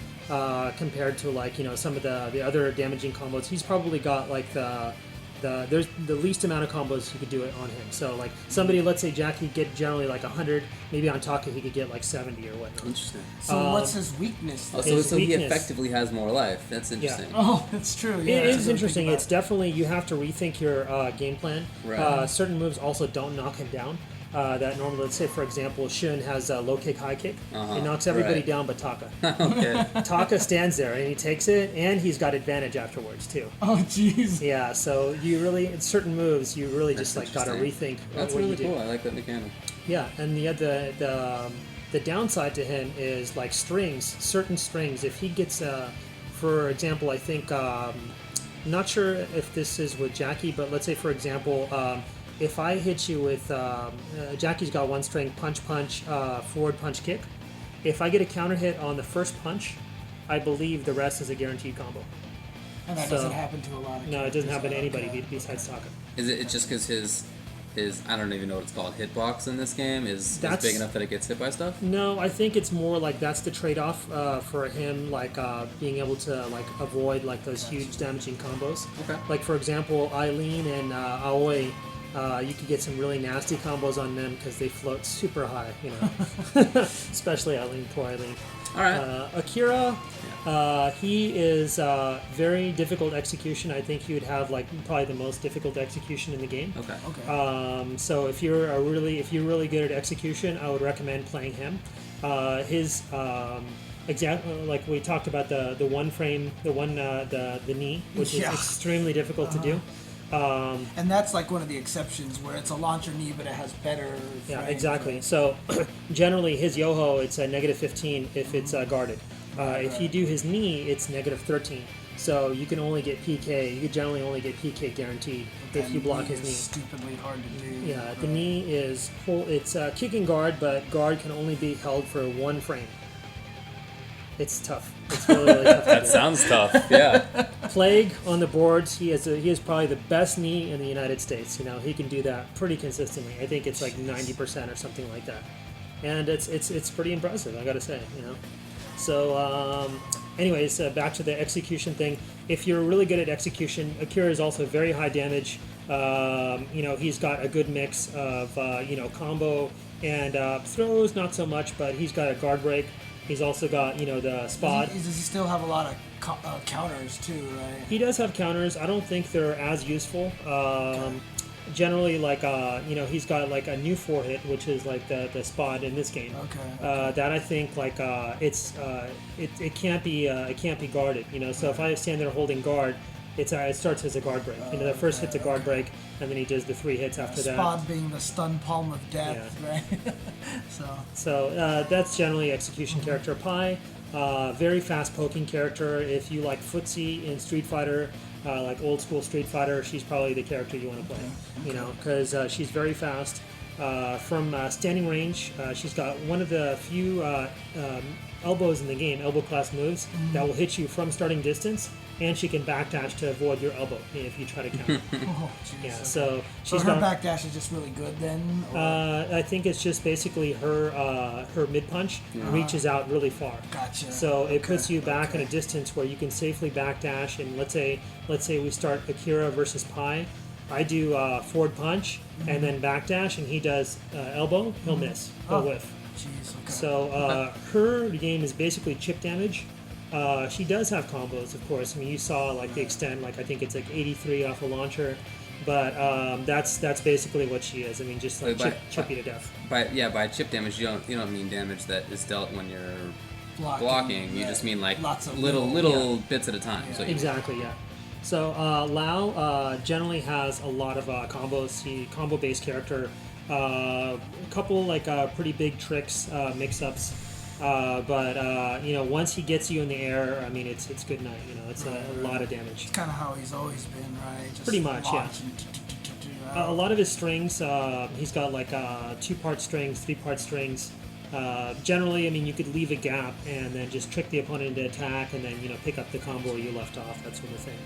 Compared to some of the other damaging combos, he's probably got there's the least amount of combos he could do it on him. So somebody, let's say Jackie, get generally 100, maybe on Taka he could get 70 or whatnot. Interesting. So what's his weakness? Oh, so he effectively has more life. That's interesting. Yeah. Oh, that's true. Yeah, it is interesting. It's definitely, you have to rethink your game plan. Right. Certain moves also don't knock him down. That normally, let's say for example, Shun has a low kick, high kick. It knocks everybody down but Taka. Okay. Taka stands there and he takes it, and he's got advantage afterwards too. Oh, jeez. Yeah, so you really, in certain moves, you really just gotta rethink That's what really you do. cool. I like that mechanic. Yeah, and the downside to him is strings. Certain strings. If he gets, for example, I think, not sure if this is with Jackie, but let's say for example. If I hit you with, Jackie's got one string, punch, forward punch, kick. If I get a counter hit on the first punch, I believe the rest is a guaranteed combo. And that doesn't happen to a lot of No, it doesn't happen to anybody besides Taka. Is it just because his I don't even know what it's called, hitbox in this game is big enough that it gets hit by stuff? No, I think it's more that's the trade-off for him, being able to avoid those huge damaging combos. Okay. For example, Eileen and Aoi. You could get some really nasty combos on them because they float super high, especially Eileen, poor Eileen. All right. Akira, he is very difficult execution. I think he would have probably the most difficult execution in the game. Okay. So if you're really good at execution, I would recommend playing him. His like we talked about the one frame, the knee, which is extremely difficult to do. And that's one of the exceptions where it's a launcher knee, but it has better. Yeah, frames, exactly. right? So generally, his Yoho, it's a -15 if it's guarded. If you do his knee, it's -13. So you can only get PK. You can generally only get PK guaranteed if you block his knee. Stupidly hard to do. Yeah, the knee is it's kick and guard, but guard can only be held for one frame. It's tough. It's really, really tough. That sounds tough. Yeah. Plague on the boards. He has probably the best knee in the United States. He can do that pretty consistently. I think it's like 90% or something like that, and it's pretty impressive. I gotta say. So, anyways, back to the execution thing. If you're really good at execution, Akira is also very high damage. He's got a good mix of combo and throws, not so much, but he's got a guard break. He's also got the spot. Does he still have a lot of counters too, right? He does have counters. I don't think they're as useful. Generally, he's got like a new 4-hit, which is like the spot in this game. Okay. That I think it can't be guarded. So if I stand there holding guard, it starts as a guard break. The first hit's a guard break, and then he does the 3 hits after that. Spot being the stun palm of death, right? So that's generally execution character. Pi, very fast poking character. If you like footsie in Street Fighter, like old school Street Fighter, she's probably the character you want to play. Because she's very fast. From standing range, she's got one of the few elbows in the game, elbow class moves, that will hit you from starting distance, and she can backdash to avoid your elbow if you try to counter. So she's her backdash is just really good then? I think it's just basically her mid punch reaches out really far. Gotcha. So it puts you back in a distance where you can safely backdash, and let's say we start Akira versus Pi. I do forward punch and then backdash, and he does elbow. He'll miss. He'll whiff. Jeez, okay. So her game is basically chip damage. She does have combos, of course. I mean, you saw the extent. I think it's 83 off a launcher, but that's basically what she is. I mean, just chip you to death. By chip damage, you don't mean damage that is dealt when you're blocking. You just mean lots of little bits at a time. Yeah. So Exactly. Yeah. So Lao generally has a lot of combos. He combo-based character. A couple pretty big tricks, mix-ups. But once he gets you in the air, I mean, it's good night. It's a lot of damage. It's kind of how he's always been, right? Just pretty much, yeah. A lot of his strings, he's got 2-part strings, 3-part strings. Generally, I mean, you could leave a gap and then just trick the opponent into attack, and then pick up the combo you left off, that sort of thing.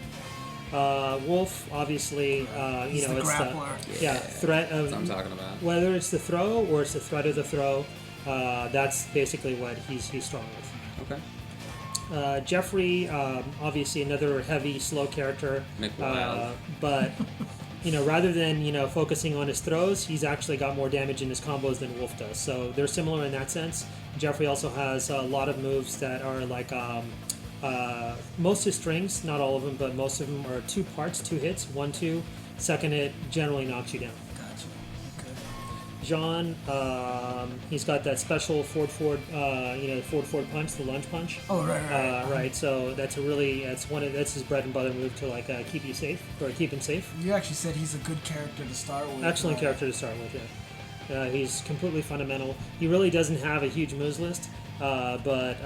Wolf, obviously, He's the it's grappler. the threat of. that's what I'm talking about. Whether it's the throw or it's the threat of the throw, that's basically what he's strong with. Okay. Jeffrey, obviously another heavy, slow character. But rather than focusing on his throws, he's actually got more damage in his combos than Wolf does. So they're similar in that sense. Jeffrey also has a lot of moves that are most of his strings, not all of them, but most of them are 2 parts, 2 hits, 1-2. Second hit generally knocks you down. Gotcha. Okay. John, he's got that special forward punch, the lunge punch. Oh, right. Right. So that's that's his bread and butter move to keep you safe or keep him safe. You actually said he's a good character to start with. Excellent character to start with. Yeah. He's completely fundamental. He really doesn't have a huge moves list. But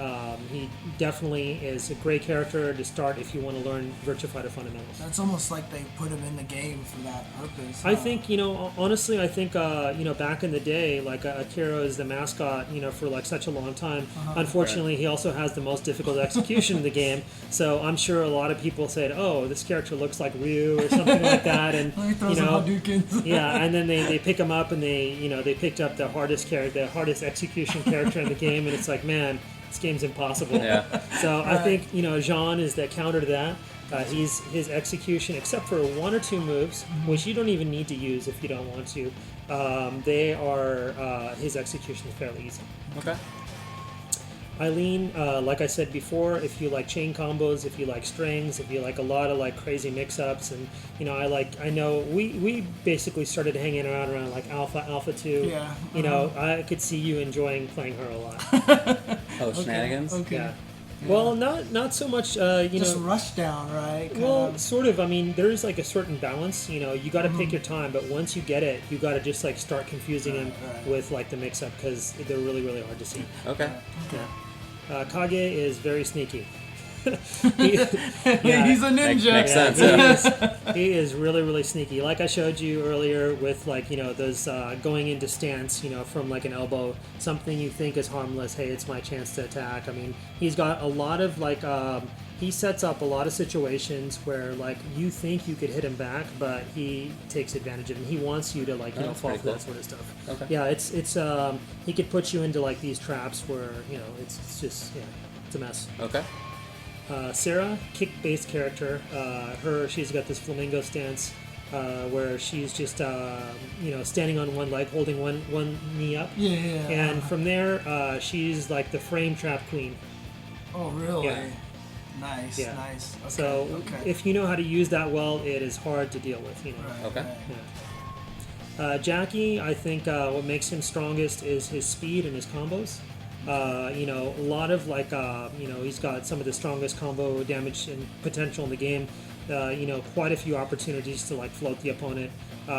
he definitely is a great character to start if you want to learn Virtua Fighter fundamentals. That's almost like they put him in the game for that purpose. I think, honestly, I think, back in the day, Akira is the mascot, for such a long time. Unfortunately, he also has the most difficult execution in the game. So I'm sure a lot of people said, oh, this character looks like Ryu or something like that. And, he throws some Hadoukens. Yeah, and then they pick him up and they picked up the hardest execution character in the game, and it's like, man, this game's impossible. Yeah. So I think Jean is the counter to that. His execution, except for 1 or 2 moves, which you don't even need to use if you don't want to, his execution is fairly easy. Okay. Eileen, like I said before, if you like chain combos, if you like strings, if you like a lot of crazy mix-ups, and I know we basically started hanging around Alpha 2. Yeah. I could see you enjoying playing her a lot. Oh, shenanigans. Okay. Yeah. Well, not so much. Just rush down, right? Sort of. I mean, there's a certain balance. You got to pick your time, but once you get it, you got to just start confusing them with the mix-up, because they're really, really hard to see. Okay. Yeah. Kage is very sneaky. He's a ninja. Makes sense. He is really, really sneaky. Like I showed you earlier with like, those going into stance, from like an elbow, something you think is harmless. Hey, it's my chance to attack. I mean, he's got a lot of like, he sets up a lot of situations where like you think you could hit him back, but he takes advantage of it. He wants you to like, fall for that sort of stuff. Okay. Yeah, it's he could put you into like these traps where, it's just, it's a mess. Okay. Sarah, kick-based character. She's got this flamingo stance where she's just, standing on one leg, holding one knee up. Yeah. And from there, she's like the frame trap queen. Oh, really? Yeah. Nice. Yeah. Nice. Okay, So if you know how to use that well, it is hard to deal with. Right, Okay. right. Yeah. Jackie, I think what makes him strongest is his speed and his combos. A lot of like, he's got some of the strongest combo damage and potential in the game. Quite a few opportunities to like float the opponent.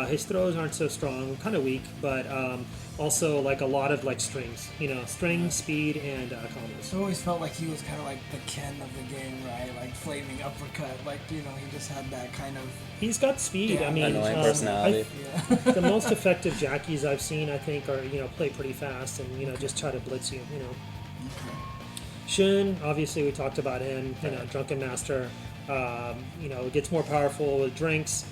His throws aren't so strong, kind of weak, but also like a lot of like strings. String, speed, and combos. I always felt like he was kind of like the Ken of the game, right? Like flaming uppercut, like he just had that kind of. He's got speed. Yeah, I mean, annoying personality. The most effective Jackies I've seen, I think, are play pretty fast and just try to blitz you. Okay. Shun, obviously we talked about him. Drunken Master. Gets more powerful with drinks.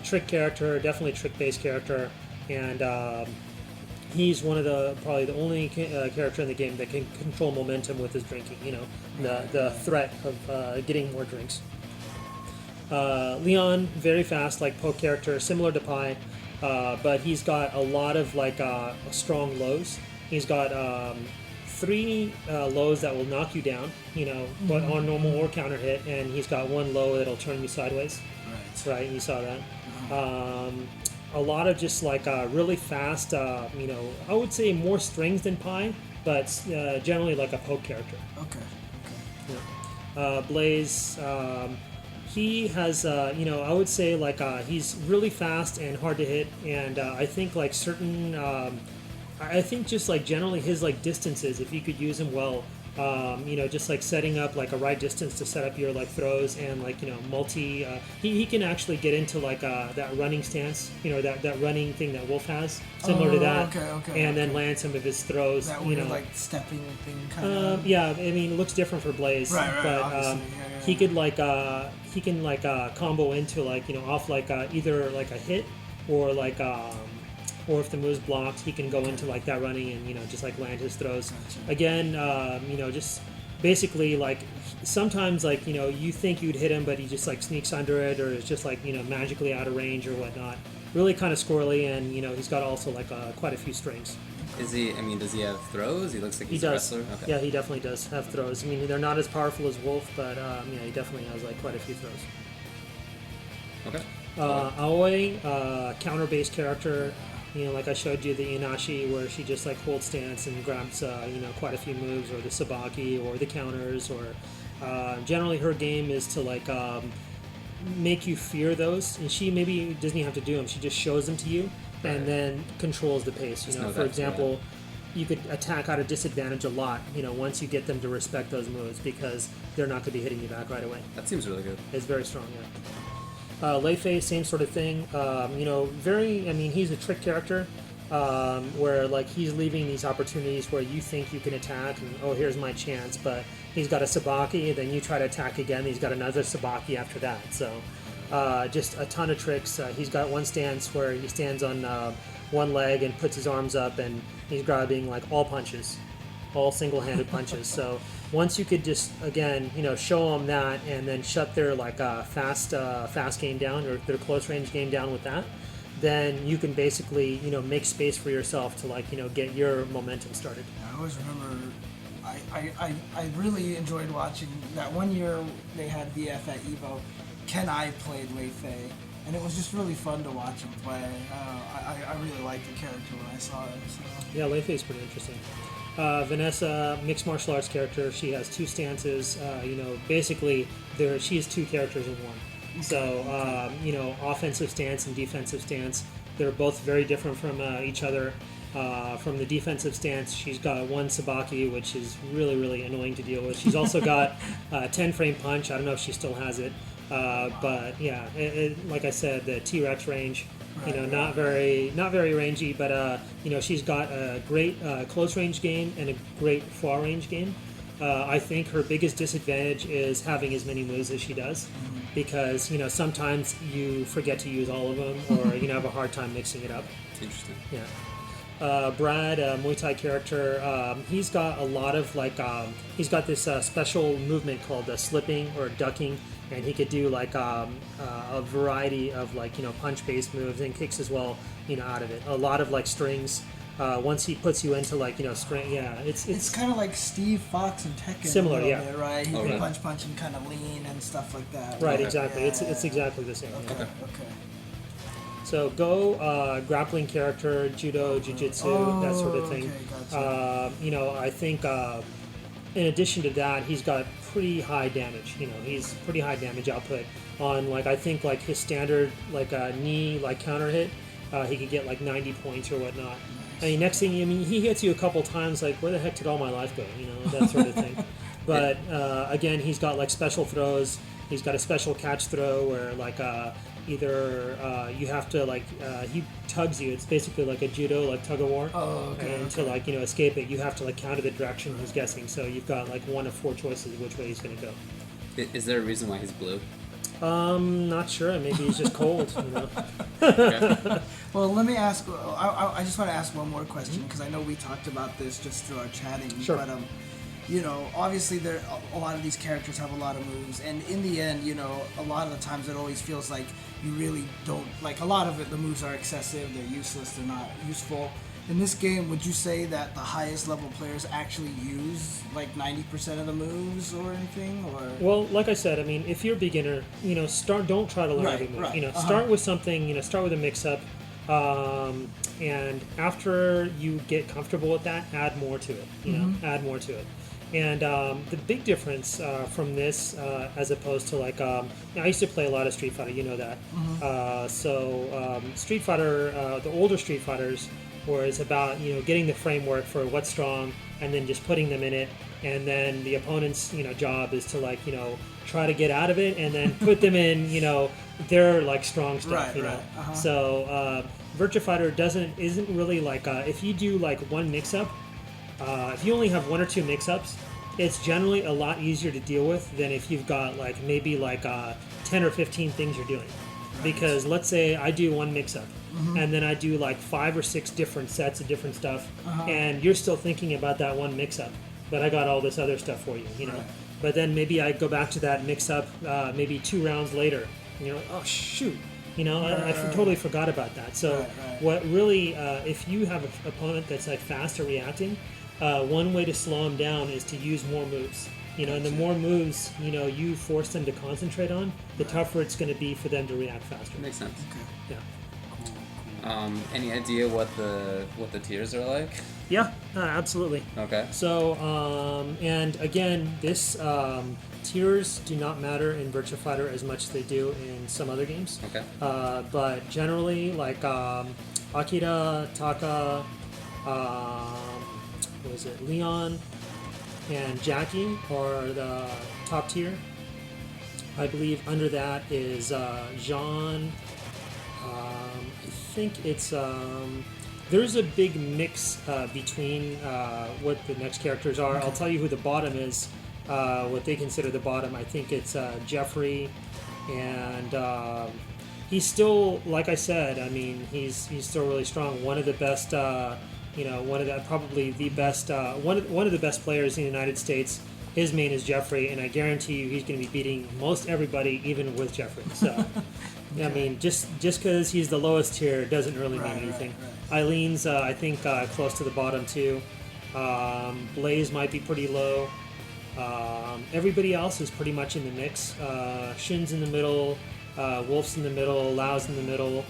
Trick character, definitely trick-based character, and he's probably the only character in the game that can control momentum with his drinking. The threat of getting more drinks. Leon, very fast, like poke character, similar to Pi, but he's got a lot of like strong lows. He's got 3 lows that will knock you down, but on normal or counter hit, and he's got 1 low that'll turn you sideways. Right, you saw that. A lot of just like really fast, I would say more strings than Pi, but generally like a poke character. Okay. Yeah. Blaze, he has, I would say like he's really fast and hard to hit, and I think like certain, I think just like generally his like distances, if you could use him well, just like setting up like a right distance to set up your like throws and like multi. He can actually get into like that running stance, that running thing that Wolf has, similar to that. And then land some of his throws. That weird like stepping thing kind of. Yeah, I mean it looks different for Blaze, right, but he could like he can like combo into like off like either like a hit or like. Or if the move's blocked, he can go into like that running and just like land his throws. Gotcha. Again, just basically like sometimes like you think you'd hit him, but he just like sneaks under it, or is just like magically out of range or whatnot. Really kind of squirrely, and he's got also like quite a few strings. Does he have throws? He looks like he's a wrestler. Okay. Yeah, he definitely does have throws. I mean, they're not as powerful as Wolf, but he definitely has like quite a few throws. Okay. Aoi, counter-based character. Like I showed you the Inashi, where she just like holds stance and grabs, quite a few moves, or the sabaki, or the counters, or generally her game is to like make you fear those, and she maybe doesn't even have to do them. She just shows them to you, and then controls the pace. For example, you could attack out of disadvantage a lot. Once you get them to respect those moves, because they're not going to be hitting you back right away. That seems really good. It's very strong, yeah. Lv3, same sort of thing. He's a trick character, where like he's leaving these opportunities where you think you can attack, and here's my chance, but he's got a sabaki, then you try to attack again, he's got another sabaki after that. So just a ton of tricks. He's got one stance where he stands on one leg and puts his arms up, and he's grabbing like all punches, all single-handed punches. So once you could just again show them that, and then shut their like fast game down, or their close range game down with that, then you can basically make space for yourself to like get your momentum started. I always remember I really enjoyed watching that one year they had VF at Evo. Ken I played Lv3, and it was just really fun to watch him play. I really liked the character when I saw it. So. Yeah, Lv3 is pretty interesting. Vanessa, mixed martial arts character. She has 2 stances. Basically, she has 2 characters in one. So, offensive stance and defensive stance. They're both very different from each other. From the defensive stance, she's got one Sabaki, which is really, really annoying to deal with. She's also got 10-frame punch. I don't know if she still has it. But yeah, like I said, the T-Rex range, not very rangy, but she's got a great close range game and a great far range game. I think her biggest disadvantage is having as many moves as she does, because sometimes you forget to use all of them, or have a hard time mixing it up. Interesting. Yeah. Brad, Muay Thai character, he's got a lot of he's got this special movement called slipping or ducking, and he could do a variety of punch based moves and kicks as well, out of it. A lot of strings. Once he puts you into string, it's kind of like Steve Fox and Tekken. Similar, yeah. Bit, right? He can really? punch and kind of lean and stuff like that. Right, Okay. exactly. Yeah. It's exactly the same. Okay. Yeah. Okay. So Go, grappling character, judo, jiu-jitsu, that sort of thing. Okay, gotcha. I think in addition to that, he's got pretty high damage. He's pretty high damage output on I think his standard knee counter hit. He could get 90 points or whatnot. I mean, next thing, he hits you a couple times, where the heck did all my life go? That sort of thing. But again, he's got special throws. He's got a special catch throw where either you have to he tugs you. It's basically like a judo tug of war. Oh, okay. And to escape it, you have to counter the direction he's guessing. So you've got one of 4 choices which way he's going to go. Is there a reason why he's blue? Not sure. Maybe he's just cold. Okay. Well, let me ask. I just want to ask one more question, because I know we talked about this just through our chatting. Sure. But obviously a lot of these characters have a lot of moves, and in the end, a lot of the times it always feels like you really don't a lot of it. The moves are excessive. They're useless. They're not useful. In this game, would you say that the highest level players actually use 90% of the moves or anything? Or well, like I said, if you're a beginner, don't try to learn every move. Right. Start with something. Start with a mix-up, and after you get comfortable with that, add more to it. Add more to it. And the big difference from this, as opposed to I used to play a lot of Street Fighter. You know that. So Street Fighter, the older Street Fighters, was about getting the framework for what's strong, and then just putting them in it, and then the opponent's job is to try to get out of it, and then put them in their strong stuff. Right. Uh-huh. So Virtua Fighter isn't really if you do one mix-up, if you only have 1 or 2 mix-ups, it's generally a lot easier to deal with than if you've got maybe 10 or 15 things you're doing. Right. Because let's say I do 1 mix-up, and then I do 5 or 6 different sets of different stuff, and you're still thinking about that 1 mix-up, but I got all this other stuff for you, Right. But then maybe I go back to that mix-up maybe 2 rounds later, and you're like, oh shoot, I totally forgot about that. So what really, if you have an opponent that's fast at reacting, one way to slow them down is to use more moves. And the more moves you force them to concentrate on, the tougher it's going to be for them to react faster. Makes sense. Okay. Yeah. Any idea what the tiers are like? Yeah, absolutely. Okay. So, and again, this tiers do not matter in Virtua Fighter as much as they do in some other games. Okay. But generally, Akira, Taka, Leon, and Jackie are the top tier. I believe under that is Jean. I think it's there's a big mix between what the next characters are. I'll tell you who the bottom is. What they consider the bottom. I think it's Jeffrey, and he's still, like I said. He's still really strong. One of the best. Probably the best. One of the best players in the United States. His main is Jeffrey, and I guarantee you he's going to be beating most everybody, even with Jeffrey. So, okay. Just because he's the lowest tier doesn't really mean anything. Right. Eileen's, I think, close to the bottom too. Blaze might be pretty low. Everybody else is pretty much in the mix. Shin's in the middle. Wolf's in the middle. Lau's in the middle.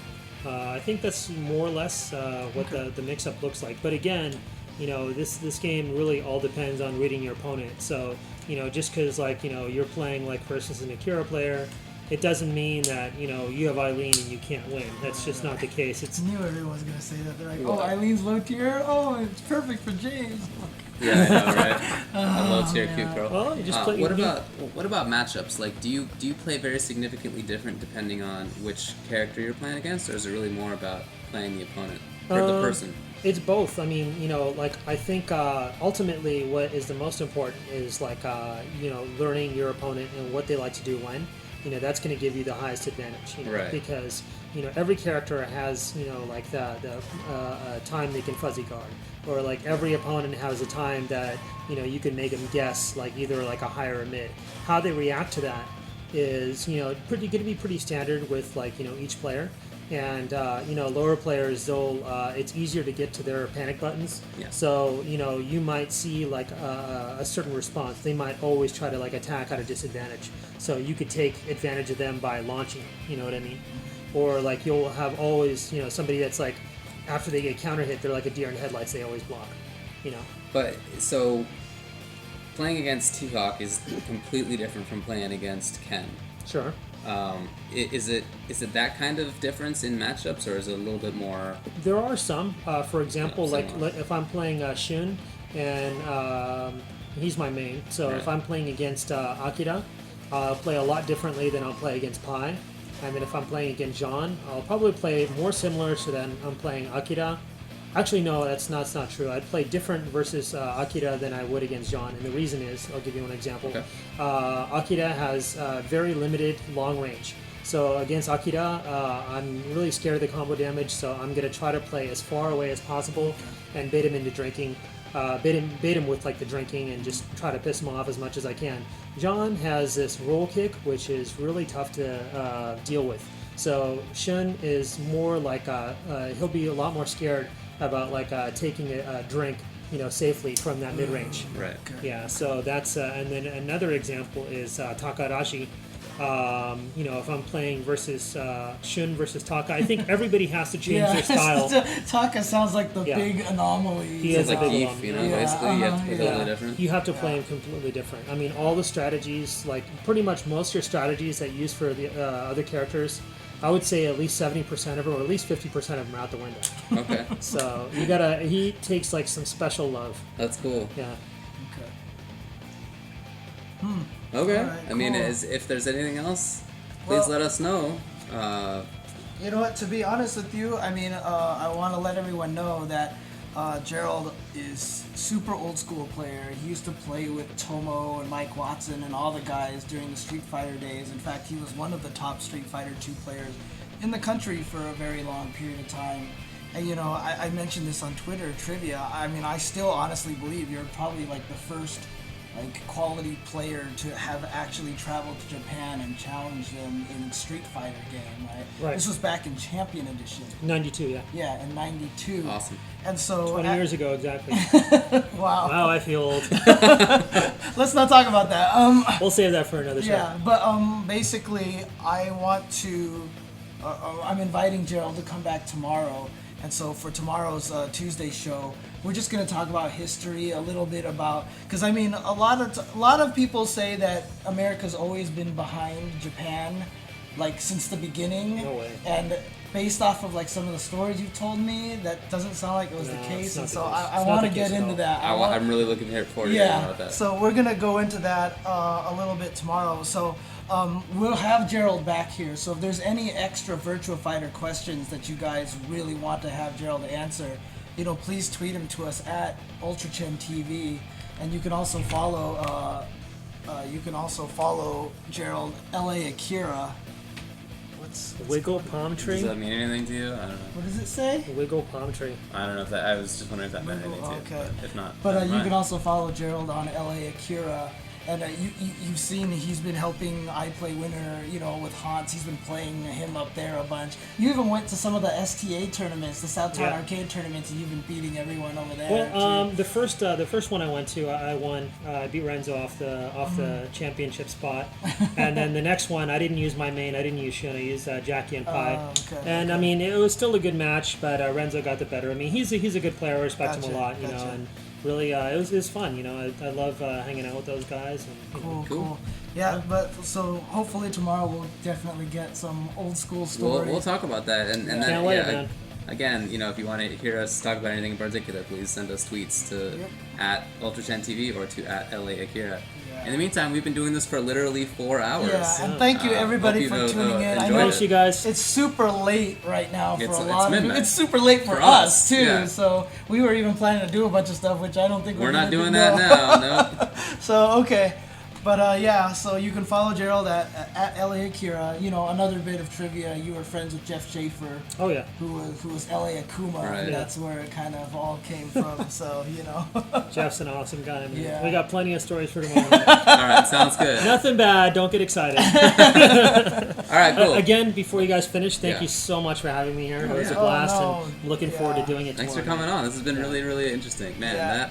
I think that's more or less what the mix-up looks like. But again, this game really all depends on reading your opponent. So, just because you're playing versus an Akira player, it doesn't mean that you have Eileen and you can't win. That's just not the case. It's I knew everyone was gonna say that. They're like, oh, Eileen's low tier. Oh, it's perfect for James. Yeah, I know, right? A low tier cute girl. well, you just play. What about matchups? Like, do you play very significantly different depending on which character you're playing against, or is it really more about playing the opponent or the person? It's both. I mean, I think ultimately what is the most important is learning your opponent and what they like to do when. That's going to give you the highest advantage. Right. Because every character has the time they can fuzzy guard, or like every opponent has a time that you can make them guess either a high or a mid. How they react to that is going to be pretty standard with each player. And lower players, it's easier to get to their panic buttons. Yeah. So you might see a certain response. They might always try to attack at a disadvantage. So you could take advantage of them by launching. You know what I mean? Or you'll have always somebody that's after they get counter hit, they're like a deer in headlights. They always block. But so playing against T-Hawk is completely different from playing against Ken. Sure. Is it that kind of difference in matchups, or is it a little bit more? There are some. For example, similar. if I'm playing Shun, and he's my main. So Right. if I'm playing against Akira, I'll play a lot differently than I'll play against Pai. And then if I'm playing against John, I'll probably play more similar to then I'm playing Akira. Actually, no, that's not true. I'd play different versus Akira than I would against John, and the reason is, I'll give you an example. Okay. Akira has very limited long range. So against Akira, I'm really scared of the combo damage, so I'm going to try to play as far away as possible and bait him into drinking. Bait him with the drinking and just try to piss him off as much as I can. John has this roll kick, which is really tough to deal with. So Shun is more he'll be a lot more scared about taking a drink, safely from that mid range. Right. Yeah. So that's and then another example is Takarashi. If I'm playing versus Shun versus Taka, I think everybody has to change their style. Taka sounds like the big anomaly. He is It's a like big Keith, one. basically you have to play totally different. You have to play them completely different. I mean, all the strategies, pretty much most of your strategies that you use for the other characters, I would say at least 70% of them, or at least 50% of them are out the window. Okay. So he takes some special love. That's cool. Yeah. Okay. All right, I mean, cool. if there's anything else, please Well- let us know. You know what? To be honest with you, I mean, I want to let everyone know that Gerald is super old school player. He used to play with Tomo and Mike Watson and all the guys during the Street Fighter days. In fact, he was one of the top Street Fighter 2 players in the country for a very long period of time. And I mentioned this on Twitter trivia. I mean, I still honestly believe you're probably the first quality player to have actually traveled to Japan and challenged them in Street Fighter game, right? Right. This was back in Champion Edition. 92, yeah. Yeah, in '92. Awesome. And so 20 years ago, exactly. Wow. Wow, I feel old. Let's not talk about that. We'll save that for another show. Yeah, but basically, I want to. I'm inviting Gerald to come back tomorrow, and so for tomorrow's Tuesday show, we're just going to talk about history, a little bit about, because I mean, a lot of people say that America's always been behind Japan, since the beginning. No way. And based off of some of the stories you've told me, that doesn't sound like it was No, the case. it's not And the so case. I It's want not to the get case at into all. that. I'm really looking forward to hearing about that. So we're gonna go into that a little bit tomorrow. So we'll have Gerald back here. So if there's any extra Virtua Fighter questions that you guys really want to have Gerald answer, please tweet them to us at UltraChenTV, and you can also follow Gerald LA Akira. What's Wiggle palm Does tree? that mean anything to you? I don't know. what does it say? Wiggle palm tree. I don't know if that. I was just wondering if that meant Wiggle, anything to you. okay. But if not, But never you mind. can also follow Gerald on LA Akira. And you've seen he's been helping iPlay Winner, with Hans. He's been playing him up there a bunch. You even went to some of the STA tournaments, the Southtown Arcade tournaments, and you've been beating everyone over there. Well, too. the first one I went to, I won. I beat Renzo off the championship spot, and then the next one, I didn't use my main. I didn't use Shun. I used Jackie and Pai. And I mean, it was still a good match, but Renzo got the better. I mean, he's a good player. I respect him a lot, Gotcha. really, it was fun. I love hanging out with those guys. And, Cool. Yeah, but so hopefully tomorrow we'll definitely get some old school stories. We'll talk about that. And then, Can't wait, man. Again, if you want to hear us talk about anything in particular, please send us tweets to at Lv3 or to at LA Akira. In the meantime, we've been doing this for literally 4 hours. Yeah, and thank you everybody for tuning in. I know Thanks, you guys. it's super late right now for a lot it's of midnight. It's super late for us too. Yeah. So we were even planning to do a bunch of stuff, which I don't think We're not gonna doing do. that now. No. So okay. But so you can follow Gerald at LA Akira. Another bit of trivia. You were friends with Jeff Schaefer. Oh yeah. Who was LA Akuma. Right. That's where it kind of all came from. So Jeff's an awesome guy, man. Yeah. We got plenty of stories for tomorrow. All right, sounds good. Nothing bad. Don't get excited. All right, cool. Again, before you guys finish, thank Yeah. you so much for having me here. It was a yeah. blast, no. and I'm looking forward to doing it Thanks for tomorrow. coming on. This has been really, really interesting. Man, Yeah.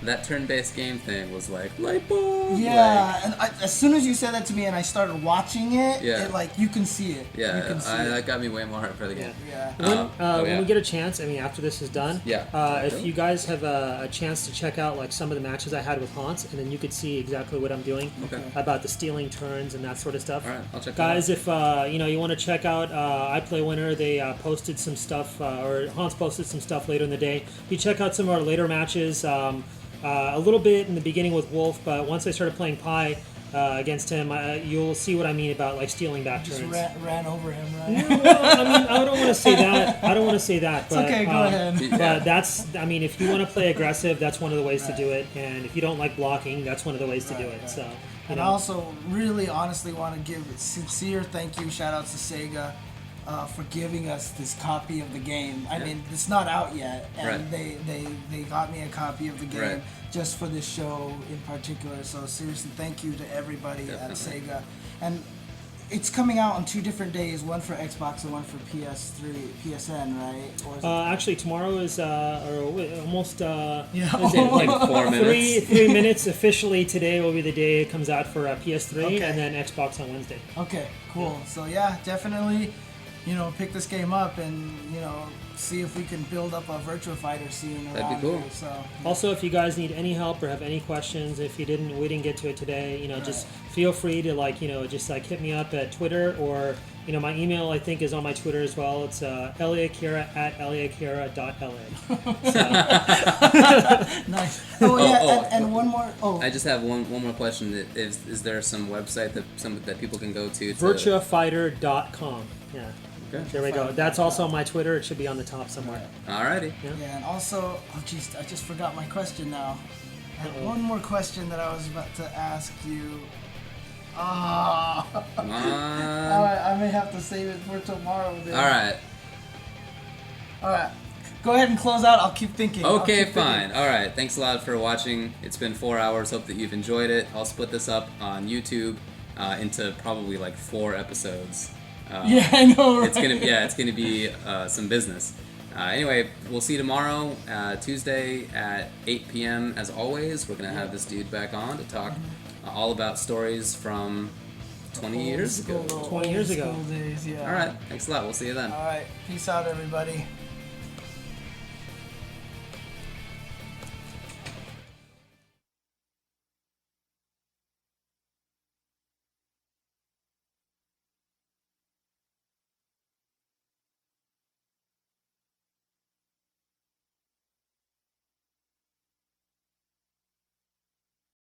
that turn-based game thing was like light bulb. Yeah, and as soon as you said that to me and I started watching it, Yeah. you can see it. You Yeah, can see that got me way more hyped for the game. Yeah. When we get a chance, after this is done, Yeah. if you guys have a chance to check out like some of the matches I had with Hans, and then you could see exactly what I'm doing about the stealing turns and that sort of stuff. All right, I'll check Guys, that if you want to check out I Play Winner, they posted some stuff, or Hans posted some stuff later in the day. You check out some of our later matches. A little bit in the beginning with Wolf, but once I started playing Pi against him, you'll see what I mean about like stealing back Just turns. ran over him, right? Well, I don't want to say that. But, Okay, go ahead. But that's, if you want to play aggressive, that's one of the ways to do it. And if you don't like blocking, that's one of the ways to do it. So, And I also really honestly want to give a sincere thank you, shout outs to Sega for giving us this copy of the game. I mean, it's not out yet, and they got me a copy of the game just for this show in particular. So seriously, thank you to everybody at Sega. And it's coming out on 2 different days, one for Xbox and one for PSN, right? Or is actually, tomorrow is almost Yeah. is it, like 4 minutes. 3 minutes officially. Today will be the day it comes out for PS3, Okay. and then Xbox on Wednesday. Okay, cool. So yeah, definitely, pick this game up and see if we can build up a Virtua Fighter scene around That'd be cool. here. So Also, if you guys need any help or have any questions, if we didn't get to it today, just feel free to just hit me up at Twitter, or my email I think is on my Twitter as well. It's laakira at laakira.la. nice. And one more. I just have one more question. Is there some website that people can go to? VirtuaFighter.com. Yeah. Okay. There we go. That's also on my Twitter. It should be on the top somewhere. Alrighty. Yeah, and also, I just forgot my question now. I had one more question that I was about to ask you. Come on. I may have to save it for tomorrow. Then. All right. Go ahead and close out. I'll keep thinking. Okay, fine. All right. Thanks a lot for watching. It's been 4 hours. Hope that you've enjoyed it. I'll split this up on YouTube into probably like 4 episodes. Yeah, I know. Right? It's gonna be some business. Anyway, we'll see you tomorrow, Tuesday at 8 p.m. As always, we're gonna have this dude back on to talk all about stories from 20 years ago. 20 years ago. School days, yeah. All right. Thanks a lot. We'll see you then. All right. Peace out, everybody.